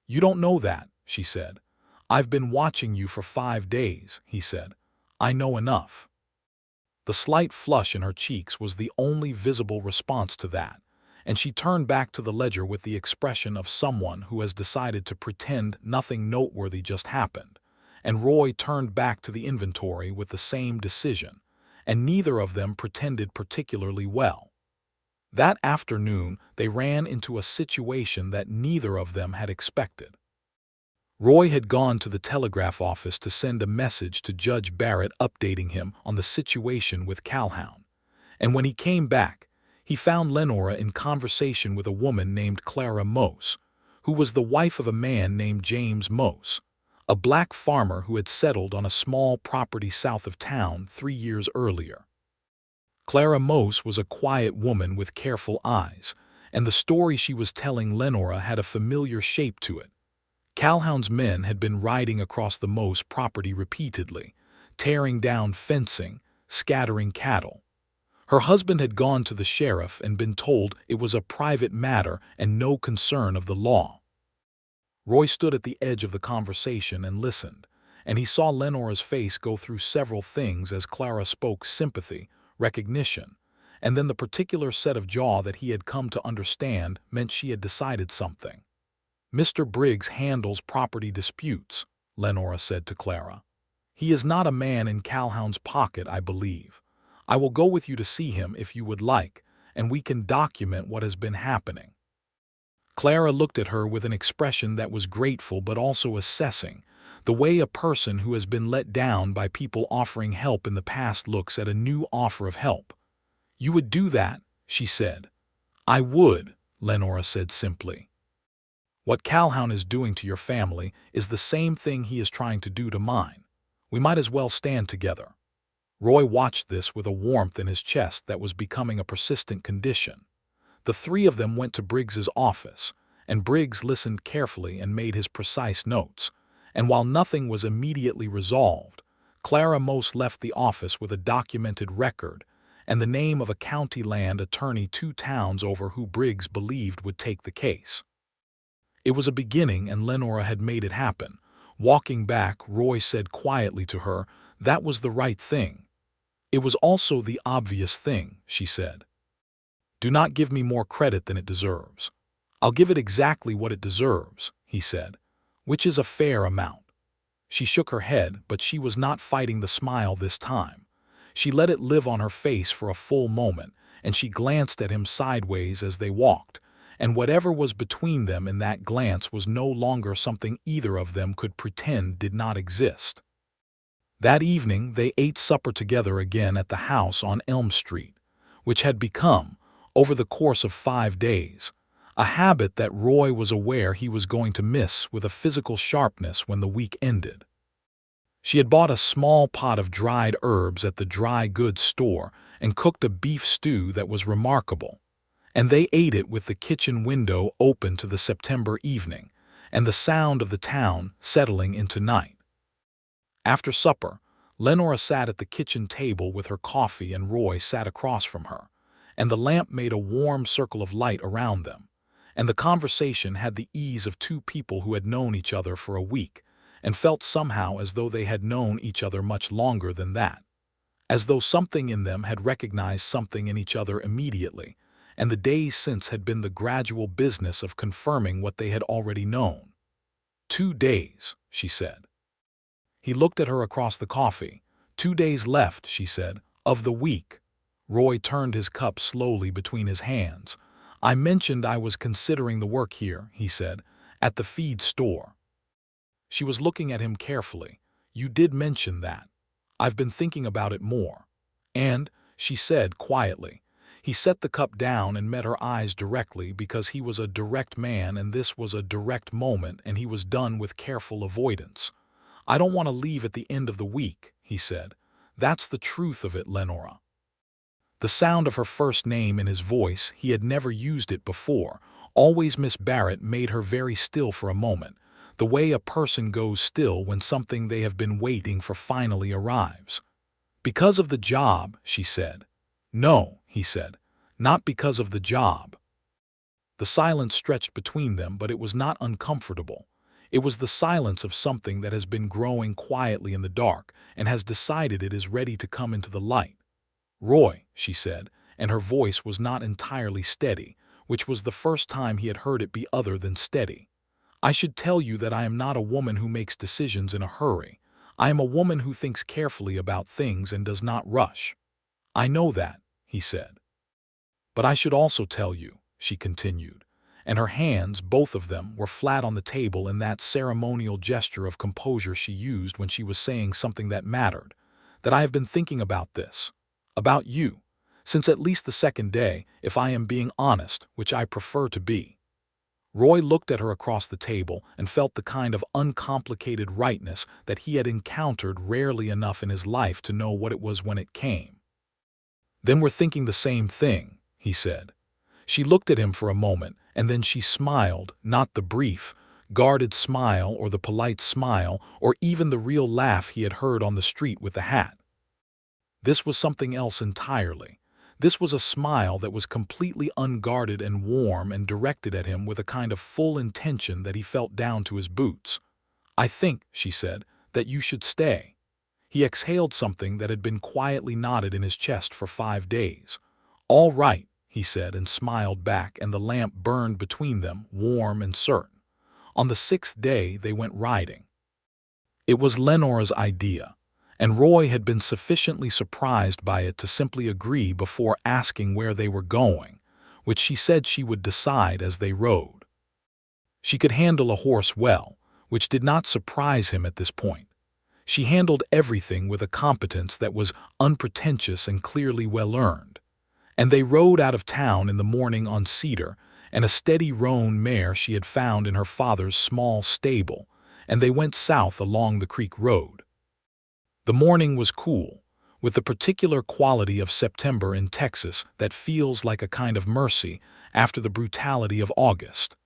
"You don't know that," she said. "I've been watching you for 5 days," he said. "I know enough." The slight flush in her cheeks was the only visible response to that, and she turned back to the ledger with the expression of someone who has decided to pretend nothing noteworthy just happened, and Roy turned back to the inventory with the same decision, and neither of them pretended particularly well. That afternoon they ran into a situation that neither of them had expected. Roy had gone to the telegraph office to send a message to Judge Barrett updating him on the situation with Calhoun, and when he came back, he found Lenora in conversation with a woman named Clara Mose, who was the wife of a man named James Mose, a black farmer who had settled on a small property south of town 3 years earlier. Clara Mose was a quiet woman with careful eyes, and the story she was telling Lenora had a familiar shape to it. Calhoun's men had been riding across the Mose property repeatedly, tearing down fencing, scattering cattle. Her husband had gone to the sheriff and been told it was a private matter and no concern of the law. Roy stood at the edge of the conversation and listened, and he saw Lenora's face go through several things as Clara spoke: sympathy, recognition, and then the particular set of jaw that he had come to understand meant she had decided something. "Mr. Briggs handles property disputes," Lenora said to Clara. "He is not a man in Calhoun's pocket, I believe. I will go with you to see him if you would like, and we can document what has been happening." Clara looked at her with an expression that was grateful but also assessing, the way a person who has been let down by people offering help in the past looks at a new offer of help. "You would do that?" she said. "I would," Lenora said simply. "What Calhoun is doing to your family is the same thing he is trying to do to mine. We might as well stand together." Roy watched this with a warmth in his chest that was becoming a persistent condition. The three of them went to Briggs's office, and Briggs listened carefully and made his precise notes. And while nothing was immediately resolved, Clara Mose left the office with a documented record and the name of a county land attorney 2 towns over who Briggs believed would take the case. It was a beginning, and Lenora had made it happen. Walking back, Roy said quietly to her, "That was the right thing." "It was also the obvious thing," she said. "Do not give me more credit than it deserves." "I'll give it exactly what it deserves," he said, "which is a fair amount." She shook her head, but she was not fighting the smile this time. She let it live on her face for a full moment, and she glanced at him sideways as they walked, and whatever was between them in that glance was no longer something either of them could pretend did not exist. That evening they ate supper together again at the house on Elm Street, which had become, over the course of 5 days, a habit that Roy was aware he was going to miss with a physical sharpness when the week ended. She had bought a small pot of dried herbs at the dry goods store and cooked a beef stew that was remarkable, and they ate it with the kitchen window open to the September evening and the sound of the town settling into night. After supper, Lenora sat at the kitchen table with her coffee and Roy sat across from her, and the lamp made a warm circle of light around them, and the conversation had the ease of 2 people who had known each other for a week and felt somehow as though they had known each other much longer than that, as though something in them had recognized something in each other immediately, and the days since had been the gradual business of confirming what they had already known. 2 days, she said. He looked at her across the coffee. 2 days left, she said, of the week. Roy turned his cup slowly between his hands. "I mentioned I was considering the work here," he said, "at the feed store." She was looking at him carefully. "You did mention that. I've been thinking about it more." "And," she said quietly. He set the cup down and met her eyes directly because he was a direct man and this was a direct moment and he was done with careful avoidance. "I don't want to leave at the end of the week," he said. "That's the truth of it, Lenora." The sound of her first name in his voice, he had never used it before. Always Miss Barrett made her very still for a moment, the way a person goes still when something they have been waiting for finally arrives. "Because of the job," she said. "No," he said, "not because of the job." The silence stretched between them, but it was not uncomfortable. It was the silence of something that has been growing quietly in the dark and has decided it is ready to come into the light. "Roy," she said, and her voice was not entirely steady, which was the first time he had heard it be other than steady. "I should tell you that I am not a woman who makes decisions in a hurry. I am a woman who thinks carefully about things and does not rush." "I know that," he said. "But I should also tell you," she continued, and her hands, both of them, were flat on the table in that ceremonial gesture of composure she used when she was saying something that mattered, "that I have been thinking about this, about you, since at least the second day, if I am being honest, which I prefer to be." Roy looked at her across the table and felt the kind of uncomplicated rightness that he had encountered rarely enough in his life to know what it was when it came. "Then we're thinking the same thing," he said. She looked at him for a moment, and then she smiled, not the brief, guarded smile or the polite smile or even the real laugh he had heard on the street with the hat. This was something else entirely. This was a smile that was completely unguarded and warm and directed at him with a kind of full intention that he felt down to his boots. "I think," she said, "that you should stay." He exhaled something that had been quietly knotted in his chest for 5 days. "All right," he said and smiled back, and the lamp burned between them, warm and certain. On the 6th day they went riding. It was Lenora's idea, and Roy had been sufficiently surprised by it to simply agree before asking where they were going, which she said she would decide as they rode. She could handle a horse well, which did not surprise him at this point. She handled everything with a competence that was unpretentious and clearly well-earned. And they rode out of town in the morning on Cedar, and a steady roan mare she had found in her father's small stable, and they went south along the creek road. The morning was cool. with the particular quality of September in Texas that feels like a kind of mercy after the brutality of August.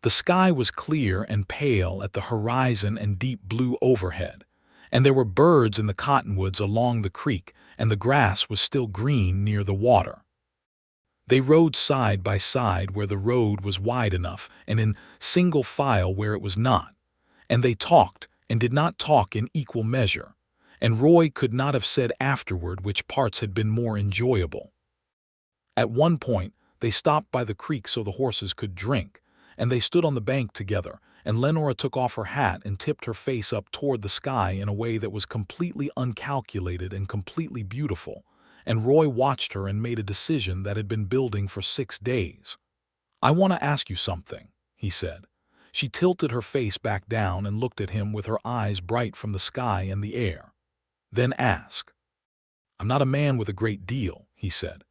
The sky was clear and pale at the horizon and deep blue overhead, and there were birds in the cottonwoods along the creek, and the grass was still green near the water. They rode side by side where the road was wide enough and in single file where it was not, and they talked and did not talk in equal measure, and Roy could not have said afterward which parts had been more enjoyable. At one point, they stopped by the creek so the horses could drink, and they stood on the bank together, and Lenora took off her hat and tipped her face up toward the sky in a way that was completely uncalculated and completely beautiful, and Roy watched her and made a decision that had been building for 6 days. "I want to ask you something," he said. She tilted her face back down and looked at him with her eyes bright from the sky and the air. "Then ask." "I'm not a man with a great deal," he said.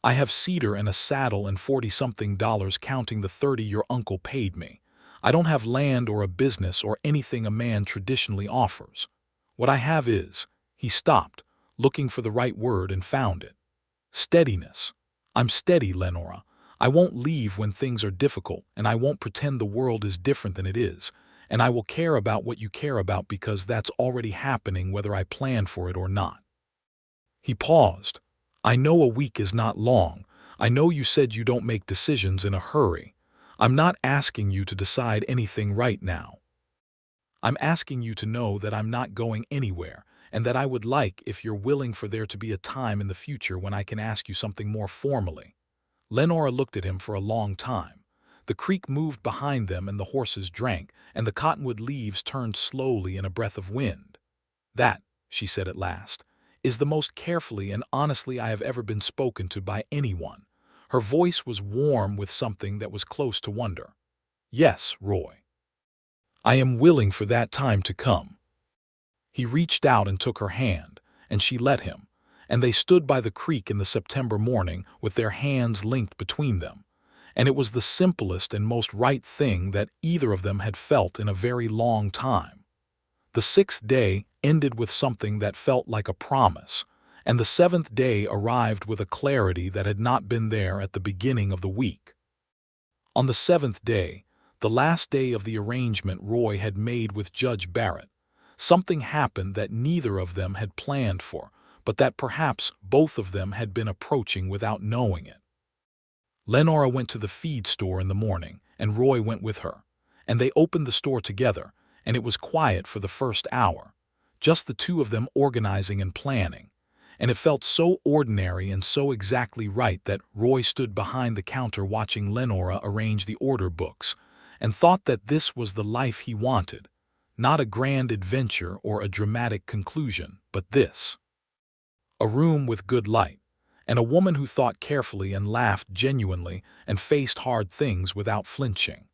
"I have cedar and a saddle and $40-something counting the 30 your uncle paid me. I don't have land or a business or anything a man traditionally offers. What I have is—" He stopped, looking for the right word, and found it. "Steadiness. I'm steady, Lenora. I won't leave when things are difficult, and I won't pretend the world is different than it is, and I will care about what you care about because that's already happening whether I plan for it or not." He paused. "I know a week is not long. I know you said you don't make decisions in a hurry. I'm not asking you to decide anything right now. I'm asking you to know that I'm not going anywhere, and that I would like, if you're willing, for there to be a time in the future when I can ask you something more formally." Lenora looked at him for a long time. The creek moved behind them and the horses drank, and the cottonwood leaves turned slowly in a breath of wind. "That," she said at last, "is the most carefully and honestly I have ever been spoken to by anyone." Her voice was warm with something that was close to wonder. "Yes, Roy. I am willing for that time to come." He reached out and took her hand, and she let him, and they stood by the creek in the September morning with their hands linked between them, and it was the simplest and most right thing that either of them had felt in a very long time. The 6th day ended with something that felt like a promise, and the 7th day arrived with a clarity that had not been there at the beginning of the week. On the 7th day, the last day of the arrangement Roy had made with Judge Barrett, something happened that neither of them had planned for, but that perhaps both of them had been approaching without knowing it. Lenora went to the feed store in the morning, and Roy went with her, and they opened the store together, and it was quiet for the first hour, just the two of them organizing and planning, and it felt so ordinary and so exactly right that Roy stood behind the counter watching Lenora arrange the order books, and thought that this was the life he wanted, not a grand adventure or a dramatic conclusion, but this. A room with good light, and a woman who thought carefully and laughed genuinely and faced hard things without flinching.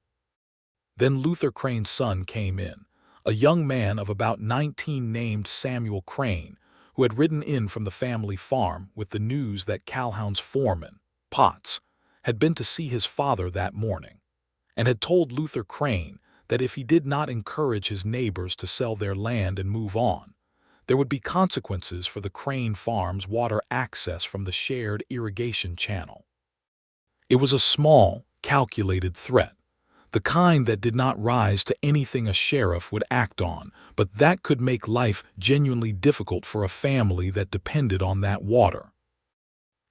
Then Luther Crane's son came in, a young man of about 19 named Samuel Crane, who had ridden in from the family farm with the news that Calhoun's foreman, Potts, had been to see his father that morning, and had told Luther Crane that if he did not encourage his neighbors to sell their land and move on, there would be consequences for the Crane farm's water access from the shared irrigation channel. It was a small, calculated threat, the kind that did not rise to anything a sheriff would act on, but that could make life genuinely difficult for a family that depended on that water.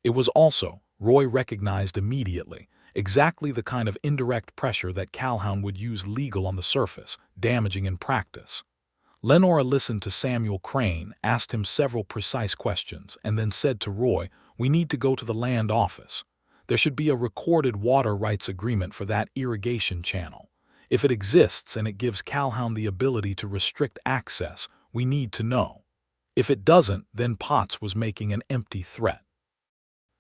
It was also, Roy recognized immediately, exactly the kind of indirect pressure that Calhoun would use legal on the surface, damaging in practice. Lenora listened to Samuel Crane, asked him several precise questions, and then said to Roy, "We need to go to the land office. There should be a recorded water rights agreement for that irrigation channel. If it exists and it gives Calhoun the ability to restrict access, we need to know. If it doesn't, then Potts was making an empty threat."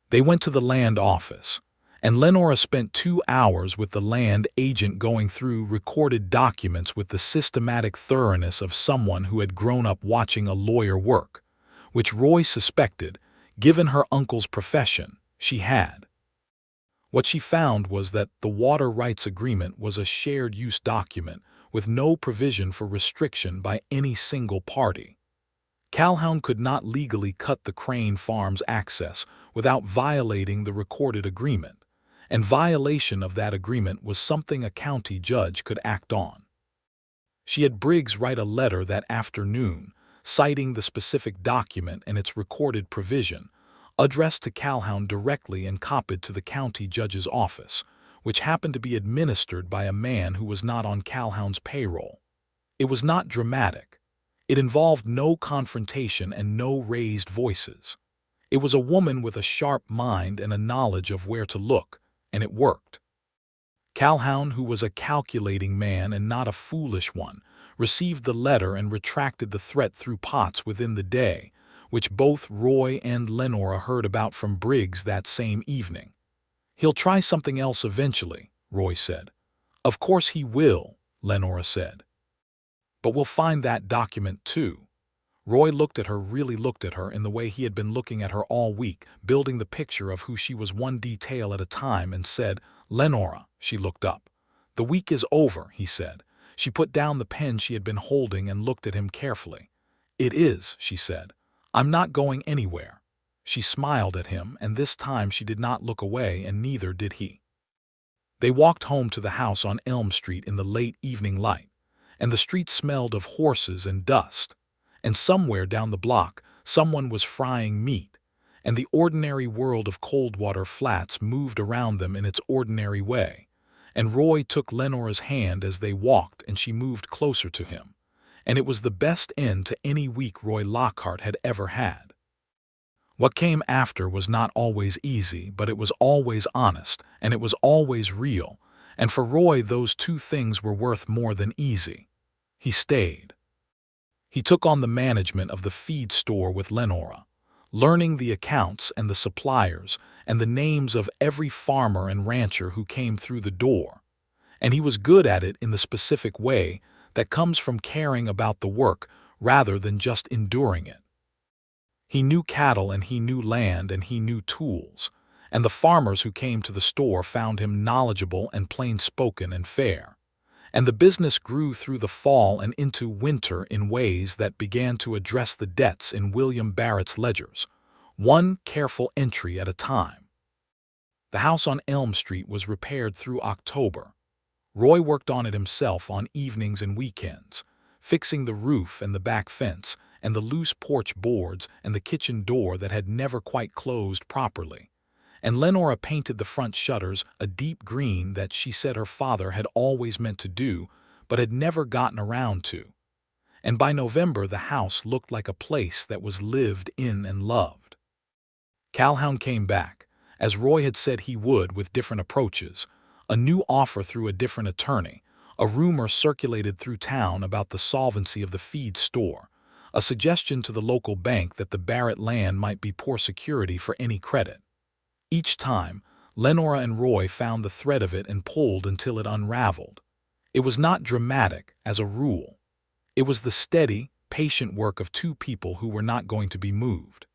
They went to the land office, and Lenora spent 2 hours with the land agent going through recorded documents with the systematic thoroughness of someone who had grown up watching a lawyer work, which Roy suspected, given her uncle's profession, she had. What she found was that the water rights agreement was a shared-use document with no provision for restriction by any single party. Calhoun could not legally cut the Crane Farm's access without violating the recorded agreement, and violation of that agreement was something a county judge could act on. She had Briggs write a letter that afternoon, citing the specific document and its recorded provision, addressed to Calhoun directly and copied to the county judge's office, which happened to be administered by a man who was not on Calhoun's payroll. It was not dramatic. It involved no confrontation and no raised voices. It was a woman with a sharp mind and a knowledge of where to look, and it worked. Calhoun, who was a calculating man and not a foolish one, received the letter and retracted the threat through Potts within the day, which both Roy and Lenora heard about from Briggs that same evening. "He'll try something else eventually," Roy said. "Of course he will," Lenora said. "But we'll find that document too." Roy really looked at her in the way he had been looking at her all week, building the picture of who she was one detail at a time, and said, "Lenora." She looked up. "The week is over," he said. She put down the pen she had been holding and looked at him carefully. "It is," she said. "I'm not going anywhere." She smiled at him, and this time she did not look away, and neither did he. They walked home to the house on Elm Street in the late evening light, and the street smelled of horses and dust. And somewhere down the block, someone was frying meat, and the ordinary world of Coldwater Flats moved around them in its ordinary way. And Roy took Lenora's hand as they walked, and she moved closer to him. And it was the best end to any week Roy Lockhart had ever had. What came after was not always easy, but it was always honest, and it was always real, and for Roy those two things were worth more than easy. He stayed. He took on the management of the feed store with Lenora, learning the accounts and the suppliers and the names of every farmer and rancher who came through the door. And he was good at it in the specific way that comes from caring about the work rather than just enduring it. He knew cattle and he knew land and he knew tools, and the farmers who came to the store found him knowledgeable and plain-spoken and fair. And the business grew through the fall and into winter in ways that began to address the debts in William Barrett's ledgers, one careful entry at a time. The house on Elm Street was repaired through October. Roy worked on it himself on evenings and weekends, fixing the roof and the back fence and the loose porch boards and the kitchen door that had never quite closed properly. And Lenora painted the front shutters a deep green that she said her father had always meant to do but had never gotten around to. And by November the house looked like a place that was lived in and loved. Calhoun came back, as Roy had said he would, with different approaches, a new offer through a different attorney, a rumor circulated through town about the solvency of the feed store, a suggestion to the local bank that the Barrett land might be poor security for any credit. Each time, Lenora and Roy found the thread of it and pulled until it unraveled. It was not dramatic, as a rule. It was the steady, patient work of two people who were not going to be moved.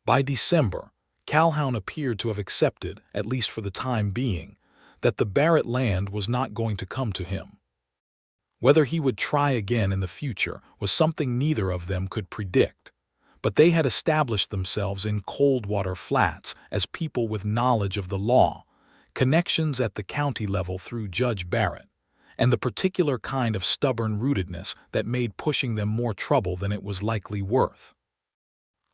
By December, Calhoun appeared to have accepted, at least for the time being, that the Barrett land was not going to come to him. Whether he would try again in the future was something neither of them could predict. But they had established themselves in Coldwater Flats as people with knowledge of the law, connections at the county level through Judge Barrett, and the particular kind of stubborn rootedness that made pushing them more trouble than it was likely worth.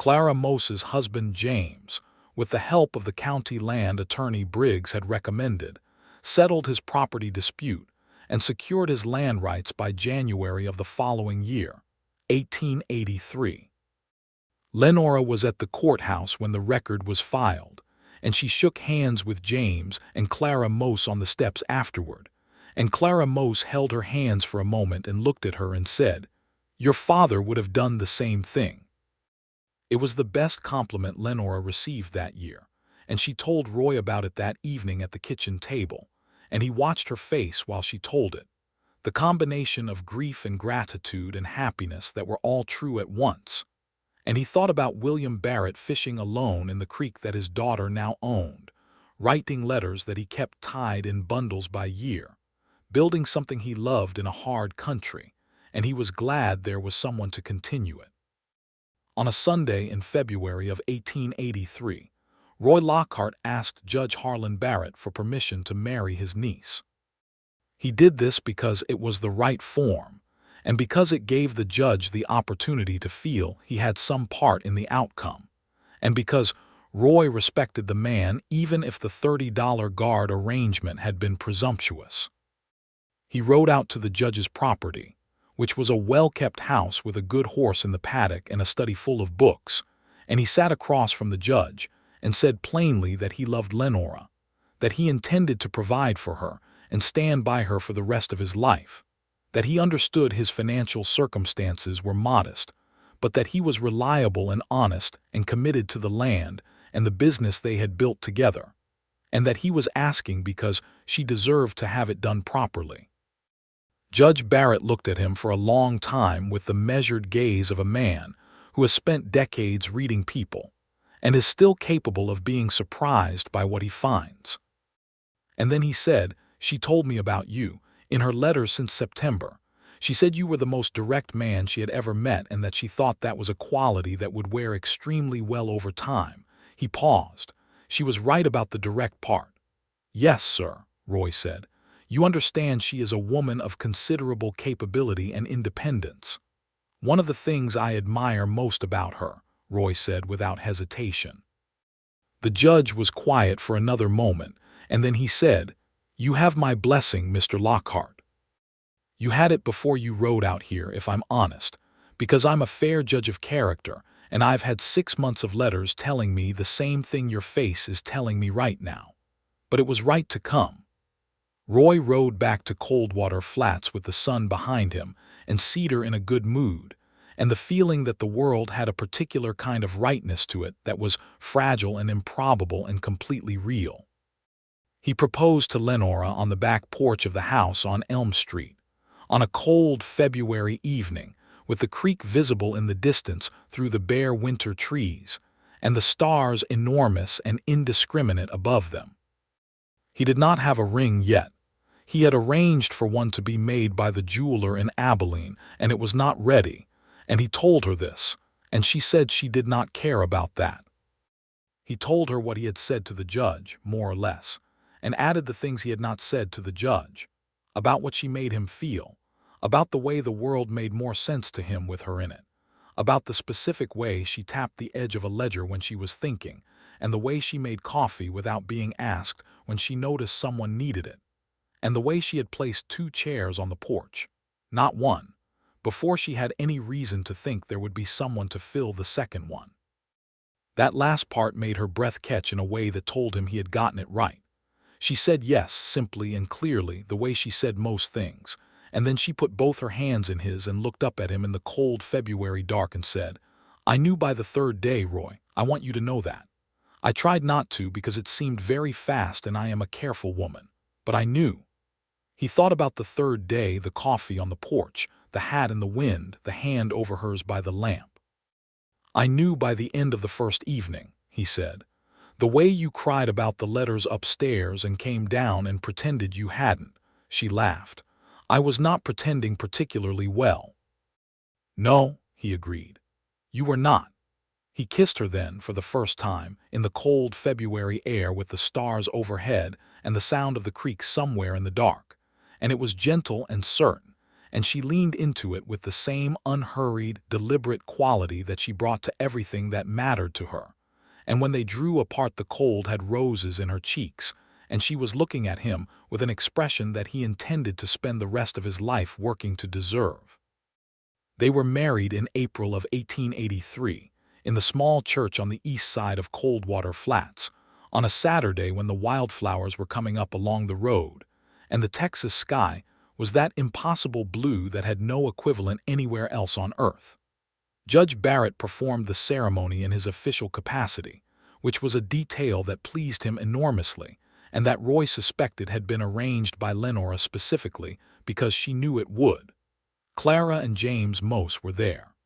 Clara Mose's husband James, with the help of the county land attorney Briggs had recommended, settled his property dispute and secured his land rights by January of the following year, 1883. Lenora was at the courthouse when the record was filed, and she shook hands with James and Clara Mose on the steps afterward, and Clara Mose held her hands for a moment and looked at her and said, "Your father would have done the same thing." It was the best compliment Lenora received that year, and she told Roy about it that evening at the kitchen table, and he watched her face while she told it, the combination of grief and gratitude and happiness that were all true at once. And he thought about William Barrett fishing alone in the creek that his daughter now owned, writing letters that he kept tied in bundles by year, building something he loved in a hard country, and he was glad there was someone to continue it. On a Sunday in February of 1883, Roy Lockhart asked Judge Harlan Barrett for permission to marry his niece. He did this because it was the right form, and because it gave the judge the opportunity to feel he had some part in the outcome, and because Roy respected the man even if the $30 guard arrangement had been presumptuous. He rode out to the judge's property, which was a well-kept house with a good horse in the paddock and a study full of books, and he sat across from the judge and said plainly that he loved Lenora, that he intended to provide for her and stand by her for the rest of his life, that he understood his financial circumstances were modest, but that he was reliable and honest and committed to the land and the business they had built together, and that he was asking because she deserved to have it done properly. Judge Barrett looked at him for a long time with the measured gaze of a man who has spent decades reading people and is still capable of being surprised by what he finds. And then he said, "She told me about you, in her letters since September. She said you were the most direct man she had ever met and that she thought that was a quality that would wear extremely well over time." He paused. "She was right about the direct part." "Yes, sir," Roy said. "You understand she is a woman of considerable capability and independence." "One of the things I admire most about her," Roy said without hesitation. The judge was quiet for another moment, and then he said, "You have my blessing, Mr. Lockhart. You had it before you rode out here, if I'm honest, because I'm a fair judge of character, and I've had 6 months of letters telling me the same thing your face is telling me right now. But it was right to come." Roy rode back to Coldwater Flats with the sun behind him and Cedar in a good mood, and the feeling that the world had a particular kind of rightness to it that was fragile and improbable and completely real. He proposed to Lenora on the back porch of the house on Elm Street, on a cold February evening, with the creek visible in the distance through the bare winter trees, and the stars enormous and indiscriminate above them. He did not have a ring yet. He had arranged for one to be made by the jeweler in Abilene, and it was not ready, and he told her this, and she said she did not care about that. He told her what he had said to the judge, more or less, and added the things he had not said to the judge, about what she made him feel, about the way the world made more sense to him with her in it, about the specific way she tapped the edge of a ledger when she was thinking, and the way she made coffee without being asked when she noticed someone needed it, and the way she had placed 2 chairs on the porch, not one, before she had any reason to think there would be someone to fill the second one. That last part made her breath catch in a way that told him he had gotten it right. She said yes, simply and clearly, the way she said most things, and then she put both her hands in his and looked up at him in the cold February dark and said, "I knew by the 3rd day, Roy. I want you to know that. I tried not to because it seemed very fast and I am a careful woman, but I knew." He thought about the 3rd day, the coffee on the porch, the hat in the wind, the hand over hers by the lamp. "I knew by the end of the first evening," he said. "The way you cried about the letters upstairs and came down and pretended you hadn't." She laughed. "I was not pretending particularly well." "No," he agreed. "You were not." He kissed her then for the first time, in the cold February air with the stars overhead and the sound of the creek somewhere in the dark, and it was gentle and certain, and she leaned into it with the same unhurried, deliberate quality that she brought to everything that mattered to her. And when they drew apart, the cold had roses in her cheeks, and she was looking at him with an expression that he intended to spend the rest of his life working to deserve. They were married in April of 1883, in the small church on the east side of Coldwater Flats, on a Saturday when the wildflowers were coming up along the road, and the Texas sky was that impossible blue that had no equivalent anywhere else on earth. Judge Barrett performed the ceremony in his official capacity, which was a detail that pleased him enormously, and that Roy suspected had been arranged by Lenora specifically because she knew it would. Clara and James Mose were there.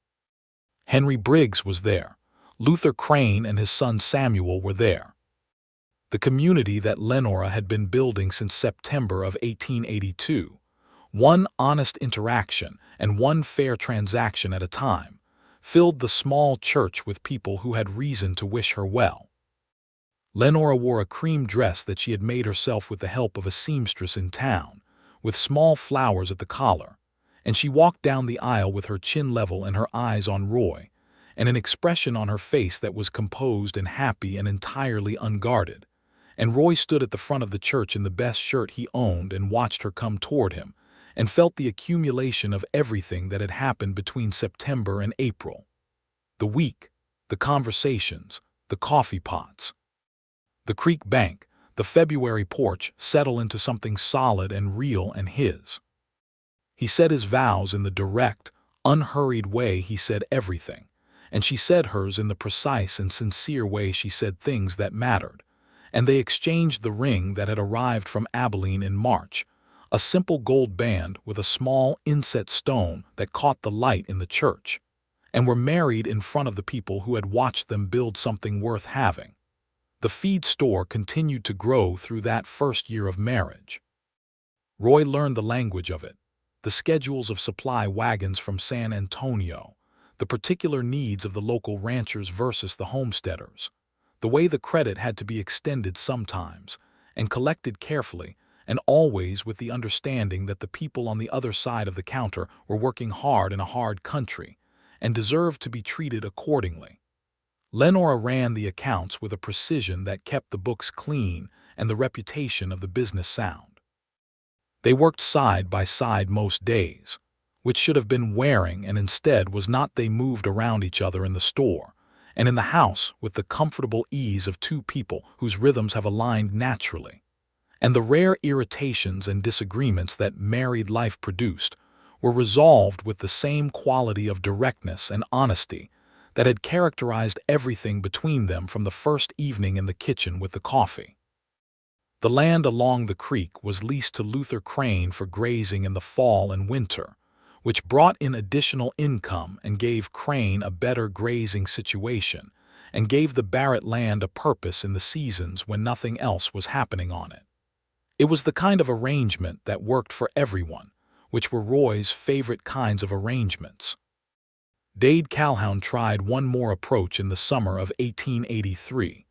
Henry Briggs was there. Luther Crane and his son Samuel were there. The community that Lenora had been building since September of 1882, one honest interaction and one fair transaction at a time, filled the small church with people who had reason to wish her well. Lenora wore a cream dress that she had made herself with the help of a seamstress in town, with small flowers at the collar, and she walked down the aisle with her chin level and her eyes on Roy, and an expression on her face that was composed and happy and entirely unguarded. And Roy stood at the front of the church in the best shirt he owned and watched her come toward him, and felt the accumulation of everything that had happened between September and April. The week, the conversations, the coffee pots, the creek bank, the February porch settle into something solid and real and his. He said his vows in the direct, unhurried way he said everything, and she said hers in the precise and sincere way she said things that mattered, and they exchanged the ring that had arrived from Abilene in March, a simple gold band with a small inset stone that caught the light in the church, and were married in front of the people who had watched them build something worth having. The feed store continued to grow through that first year of marriage. Roy learned the language of it, the schedules of supply wagons from San Antonio, the particular needs of the local ranchers versus the homesteaders, the way the credit had to be extended sometimes, and collected carefully, and always with the understanding that the people on the other side of the counter were working hard in a hard country, and deserved to be treated accordingly. Lenora ran the accounts with a precision that kept the books clean and the reputation of the business sound. They worked side by side most days, which should have been wearing and instead was not. They moved around each other in the store and in the house with the comfortable ease of two people whose rhythms have aligned naturally, and the rare irritations and disagreements that married life produced were resolved with the same quality of directness and honesty that had characterized everything between them from the first evening in the kitchen with the coffee. The land along the creek was leased to Luther Crane for grazing in the fall and winter, which brought in additional income and gave Crane a better grazing situation and gave the Barrett land a purpose in the seasons when nothing else was happening on it. It was the kind of arrangement that worked for everyone, which were Roy's favorite kinds of arrangements. Dade Calhoun tried one more approach in the summer of 1883,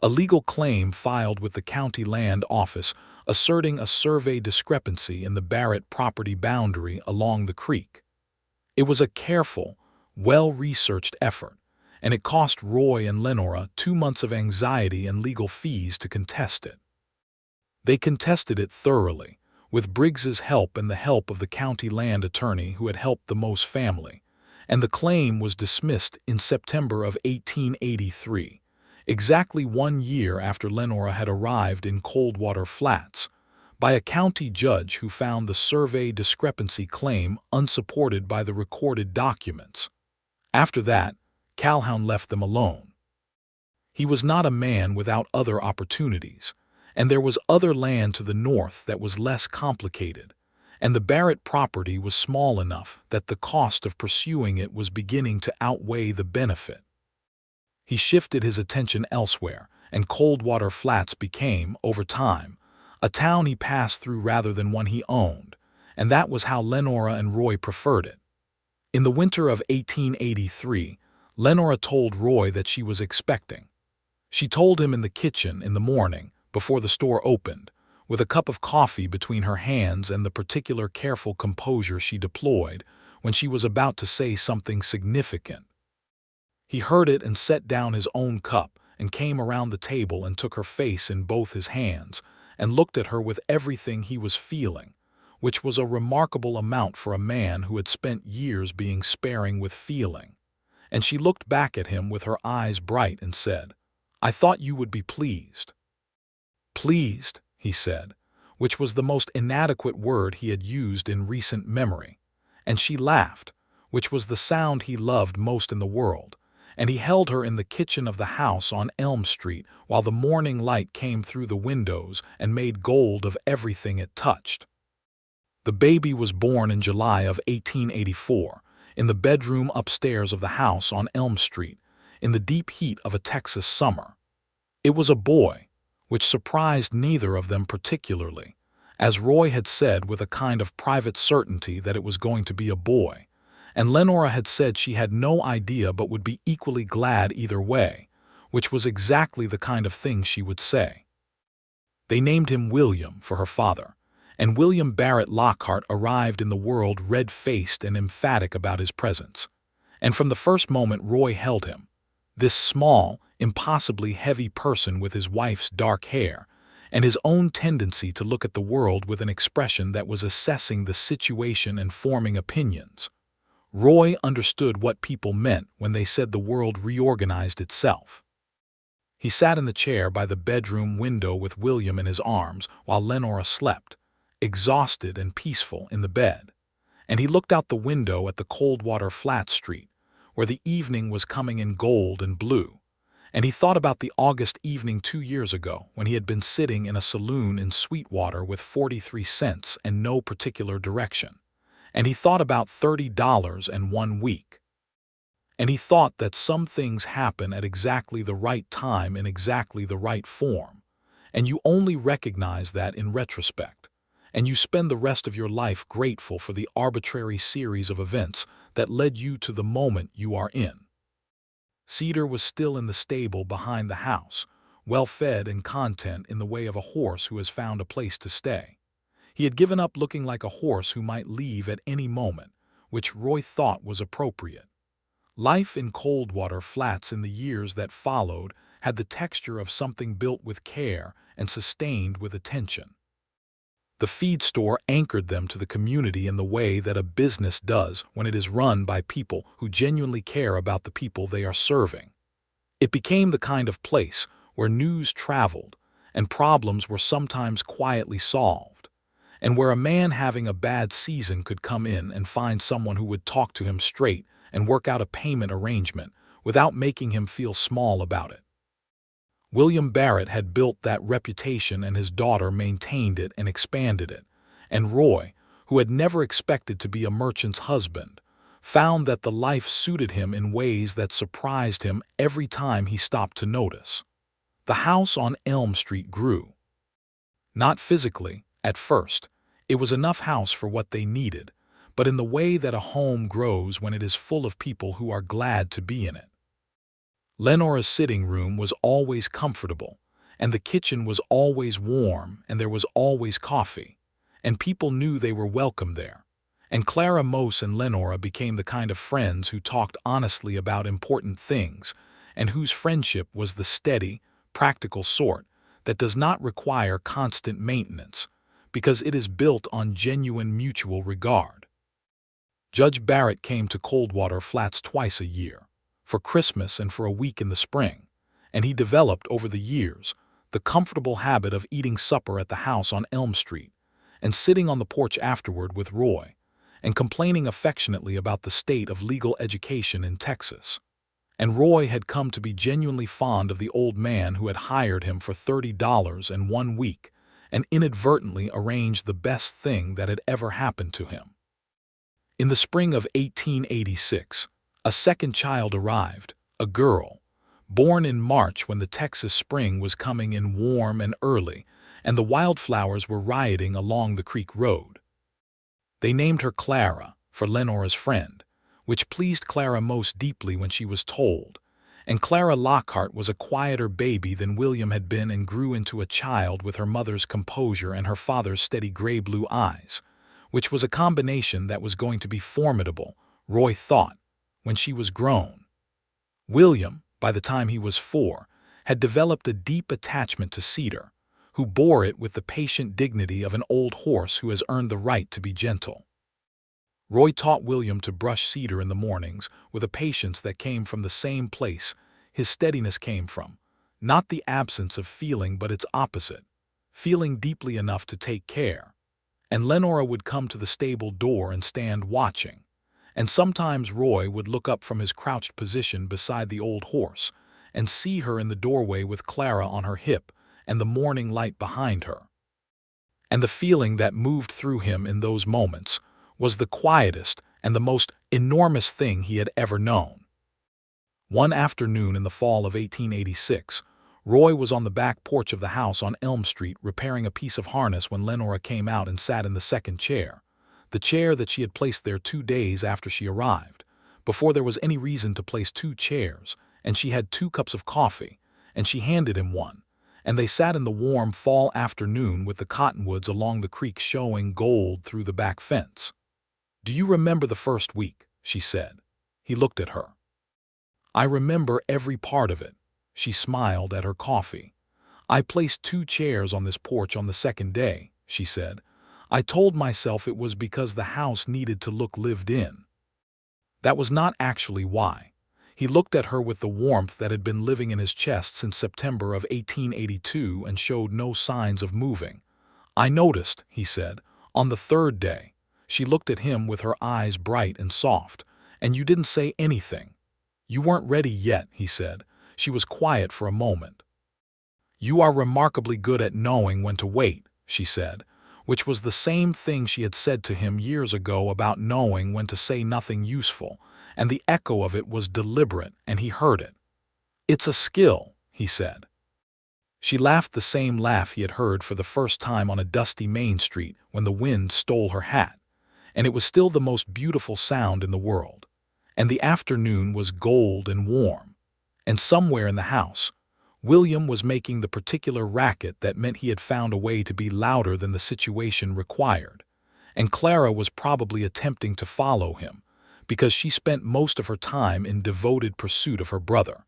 a legal claim filed with the county land office asserting a survey discrepancy in the Barrett property boundary along the creek. It was a careful, well-researched effort, and it cost Roy and Lenora 2 months of anxiety and legal fees to contest it. They contested it thoroughly, with Briggs's help and the help of the county land attorney who had helped the Mose family, and the claim was dismissed in September of 1883, exactly 1 year after Lenora had arrived in Coldwater Flats, by a county judge who found the survey discrepancy claim unsupported by the recorded documents. After that, Calhoun left them alone. He was not a man without other opportunities, and there was other land to the north that was less complicated, and the Barrett property was small enough that the cost of pursuing it was beginning to outweigh the benefit. He shifted his attention elsewhere, and Coldwater Flats became, over time, a town he passed through rather than one he owned, and that was how Lenora and Roy preferred it. In the winter of 1883, Lenora told Roy that she was expecting. She told him in the kitchen in the morning, before the store opened, with a cup of coffee between her hands and the particular careful composure she deployed when she was about to say something significant. He heard it and set down his own cup and came around the table and took her face in both his hands and looked at her with everything he was feeling, which was a remarkable amount for a man who had spent years being sparing with feeling. And she looked back at him with her eyes bright and said, "I thought you would be pleased." "Pleased," he said, which was the most inadequate word he had used in recent memory, and she laughed, which was the sound he loved most in the world, and he held her in the kitchen of the house on Elm Street while the morning light came through the windows and made gold of everything it touched. The baby was born in July of 1884, in the bedroom upstairs of the house on Elm Street, in the deep heat of a Texas summer. It was a boy, which surprised neither of them particularly, as Roy had said with a kind of private certainty that it was going to be a boy, and Lenora had said she had no idea but would be equally glad either way, which was exactly the kind of thing she would say. They named him William for her father, and William Barrett Lockhart arrived in the world red-faced and emphatic about his presence. And from the first moment Roy held him, this small, impossibly heavy person with his wife's dark hair, and his own tendency to look at the world with an expression that was assessing the situation and forming opinions. Roy understood what people meant when they said the world reorganized itself. He sat in the chair by the bedroom window with William in his arms while Lenora slept, exhausted and peaceful in the bed, and he looked out the window at the Coldwater Flats street, where the evening was coming in gold and blue, and he thought about the August evening 2 years ago when he had been sitting in a saloon in Sweetwater with 43 cents and no particular direction, and he thought about $30 and 1 week. And he thought that some things happen at exactly the right time in exactly the right form, and you only recognize that in retrospect, and you spend the rest of your life grateful for the arbitrary series of events that led you to the moment you are in. Cedar was still in the stable behind the house, well-fed and content in the way of a horse who has found a place to stay. He had given up looking like a horse who might leave at any moment, which Roy thought was appropriate. Life in Coldwater Flats in the years that followed had the texture of something built with care and sustained with attention. The feed store anchored them to the community in the way that a business does when it is run by people who genuinely care about the people they are serving. It became the kind of place where news traveled and problems were sometimes quietly solved, and where a man having a bad season could come in and find someone who would talk to him straight and work out a payment arrangement without making him feel small about it. William Barrett had built that reputation and his daughter maintained it and expanded it, and Roy, who had never expected to be a merchant's husband, found that the life suited him in ways that surprised him every time he stopped to notice. The house on Elm Street grew. Not physically, at first. It was enough house for what they needed, but in the way that a home grows when it is full of people who are glad to be in it. Lenora's sitting room was always comfortable, and the kitchen was always warm, and there was always coffee, and people knew they were welcome there. And Clara Mose and Lenora became the kind of friends who talked honestly about important things, and whose friendship was the steady, practical sort that does not require constant maintenance, because it is built on genuine mutual regard. Judge Barrett came to Coldwater Flats twice a year, for Christmas and for a week in the spring, and he developed over the years the comfortable habit of eating supper at the house on Elm Street and sitting on the porch afterward with Roy and complaining affectionately about the state of legal education in Texas. And Roy had come to be genuinely fond of the old man who had hired him for $30 and 1 week and inadvertently arranged the best thing that had ever happened to him. In the spring of 1886, a second child arrived, a girl, born in March when the Texas spring was coming in warm and early, and the wildflowers were rioting along the creek road. They named her Clara, for Lenora's friend, which pleased Clara most deeply when she was told, and Clara Lockhart was a quieter baby than William had been and grew into a child with her mother's composure and her father's steady gray-blue eyes, which was a combination that was going to be formidable, Roy thought, when she was grown. William, by the time he was 4, had developed a deep attachment to Cedar, who bore it with the patient dignity of an old horse who has earned the right to be gentle. Roy taught William to brush Cedar in the mornings with a patience that came from the same place his steadiness came from, not the absence of feeling but its opposite, feeling deeply enough to take care. And Lenora would come to the stable door and stand watching, and sometimes Roy would look up from his crouched position beside the old horse and see her in the doorway with Clara on her hip and the morning light behind her. And the feeling that moved through him in those moments was the quietest and the most enormous thing he had ever known. One afternoon in the fall of 1886, Roy was on the back porch of the house on Elm Street repairing a piece of harness when Lenora came out and sat in the second chair, the chair that she had placed there 2 days after she arrived, before there was any reason to place 2 chairs, and she had 2 cups of coffee, and she handed him one, and they sat in the warm fall afternoon with the cottonwoods along the creek showing gold through the back fence. "Do you remember the first week?" she said. He looked at her. "I remember every part of it." She smiled at her coffee. "I placed 2 chairs on this porch on the second day," she said. "I told myself it was because the house needed to look lived in." That was not actually why. He looked at her with the warmth that had been living in his chest since September of 1882 and showed no signs of moving. "I noticed," he said, "on the third day." She looked at him with her eyes bright and soft. "And you didn't say anything." "You weren't ready yet," he said. She was quiet for a moment. "You are remarkably good at knowing when to wait," she said, which was the same thing she had said to him years ago about knowing when to say nothing useful, and the echo of it was deliberate, and he heard it. "It's a skill," he said. She laughed the same laugh he had heard for the first time on a dusty Main Street when the wind stole her hat, and it was still the most beautiful sound in the world. And the afternoon was gold and warm. And somewhere in the house, William was making the particular racket that meant he had found a way to be louder than the situation required. And Clara was probably attempting to follow him, because she spent most of her time in devoted pursuit of her brother.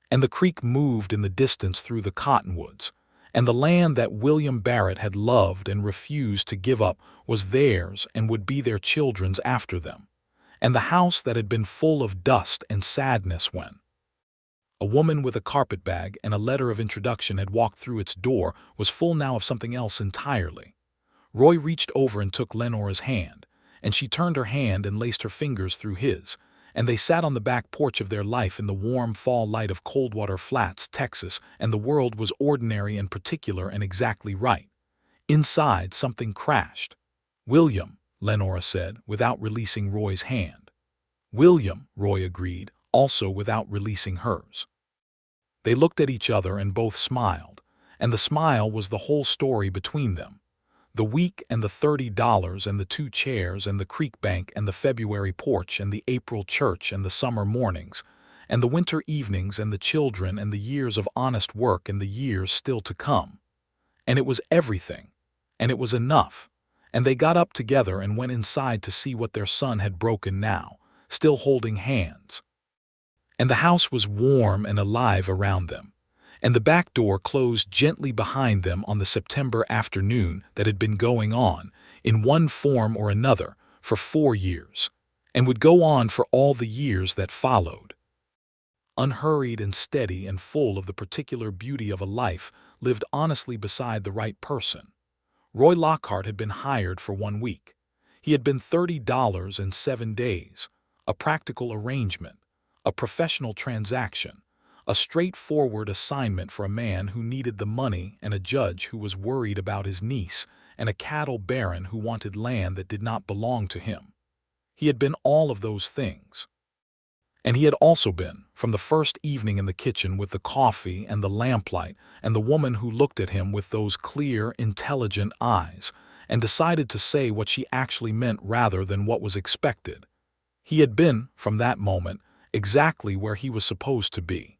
And the creek moved in the distance through the cottonwoods, and the land that William Barrett had loved and refused to give up was theirs and would be their children's after them. And the house that had been full of dust and sadness when a woman with a carpetbag and a letter of introduction had walked through its door was full now of something else entirely. Roy reached over and took Lenora's hand, and she turned her hand and laced her fingers through his, and they sat on the back porch of their life in the warm fall light of Coldwater Flats, Texas, and the world was ordinary and particular and exactly right. Inside, something crashed. "William," Lenora said, without releasing Roy's hand. "William," Roy agreed, also without releasing hers. They looked at each other and both smiled, and the smile was the whole story between them. The week and the $30 and the 2 chairs and the creek bank and the February porch and the April church and the summer mornings and the winter evenings and the children and the years of honest work and the years still to come. And it was everything, and it was enough, and they got up together and went inside to see what their son had broken now, still holding hands. And the house was warm and alive around them, and the back door closed gently behind them on the September afternoon that had been going on, in one form or another, for 4 years, and would go on for all the years that followed. Unhurried and steady and full of the particular beauty of a life lived honestly beside the right person. Roy Lockhart had been hired for 1 week. He had been $30 in 7 days, a practical arrangement, a professional transaction, a straightforward assignment for a man who needed the money and a judge who was worried about his niece and a cattle baron who wanted land that did not belong to him. He had been all of those things. And he had also been, from the first evening in the kitchen with the coffee and the lamplight and the woman who looked at him with those clear, intelligent eyes and decided to say what she actually meant rather than what was expected. He had been, from that moment, exactly where he was supposed to be.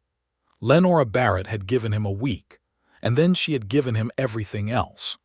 Lenora Barrett had given him a week, and then she had given him everything else.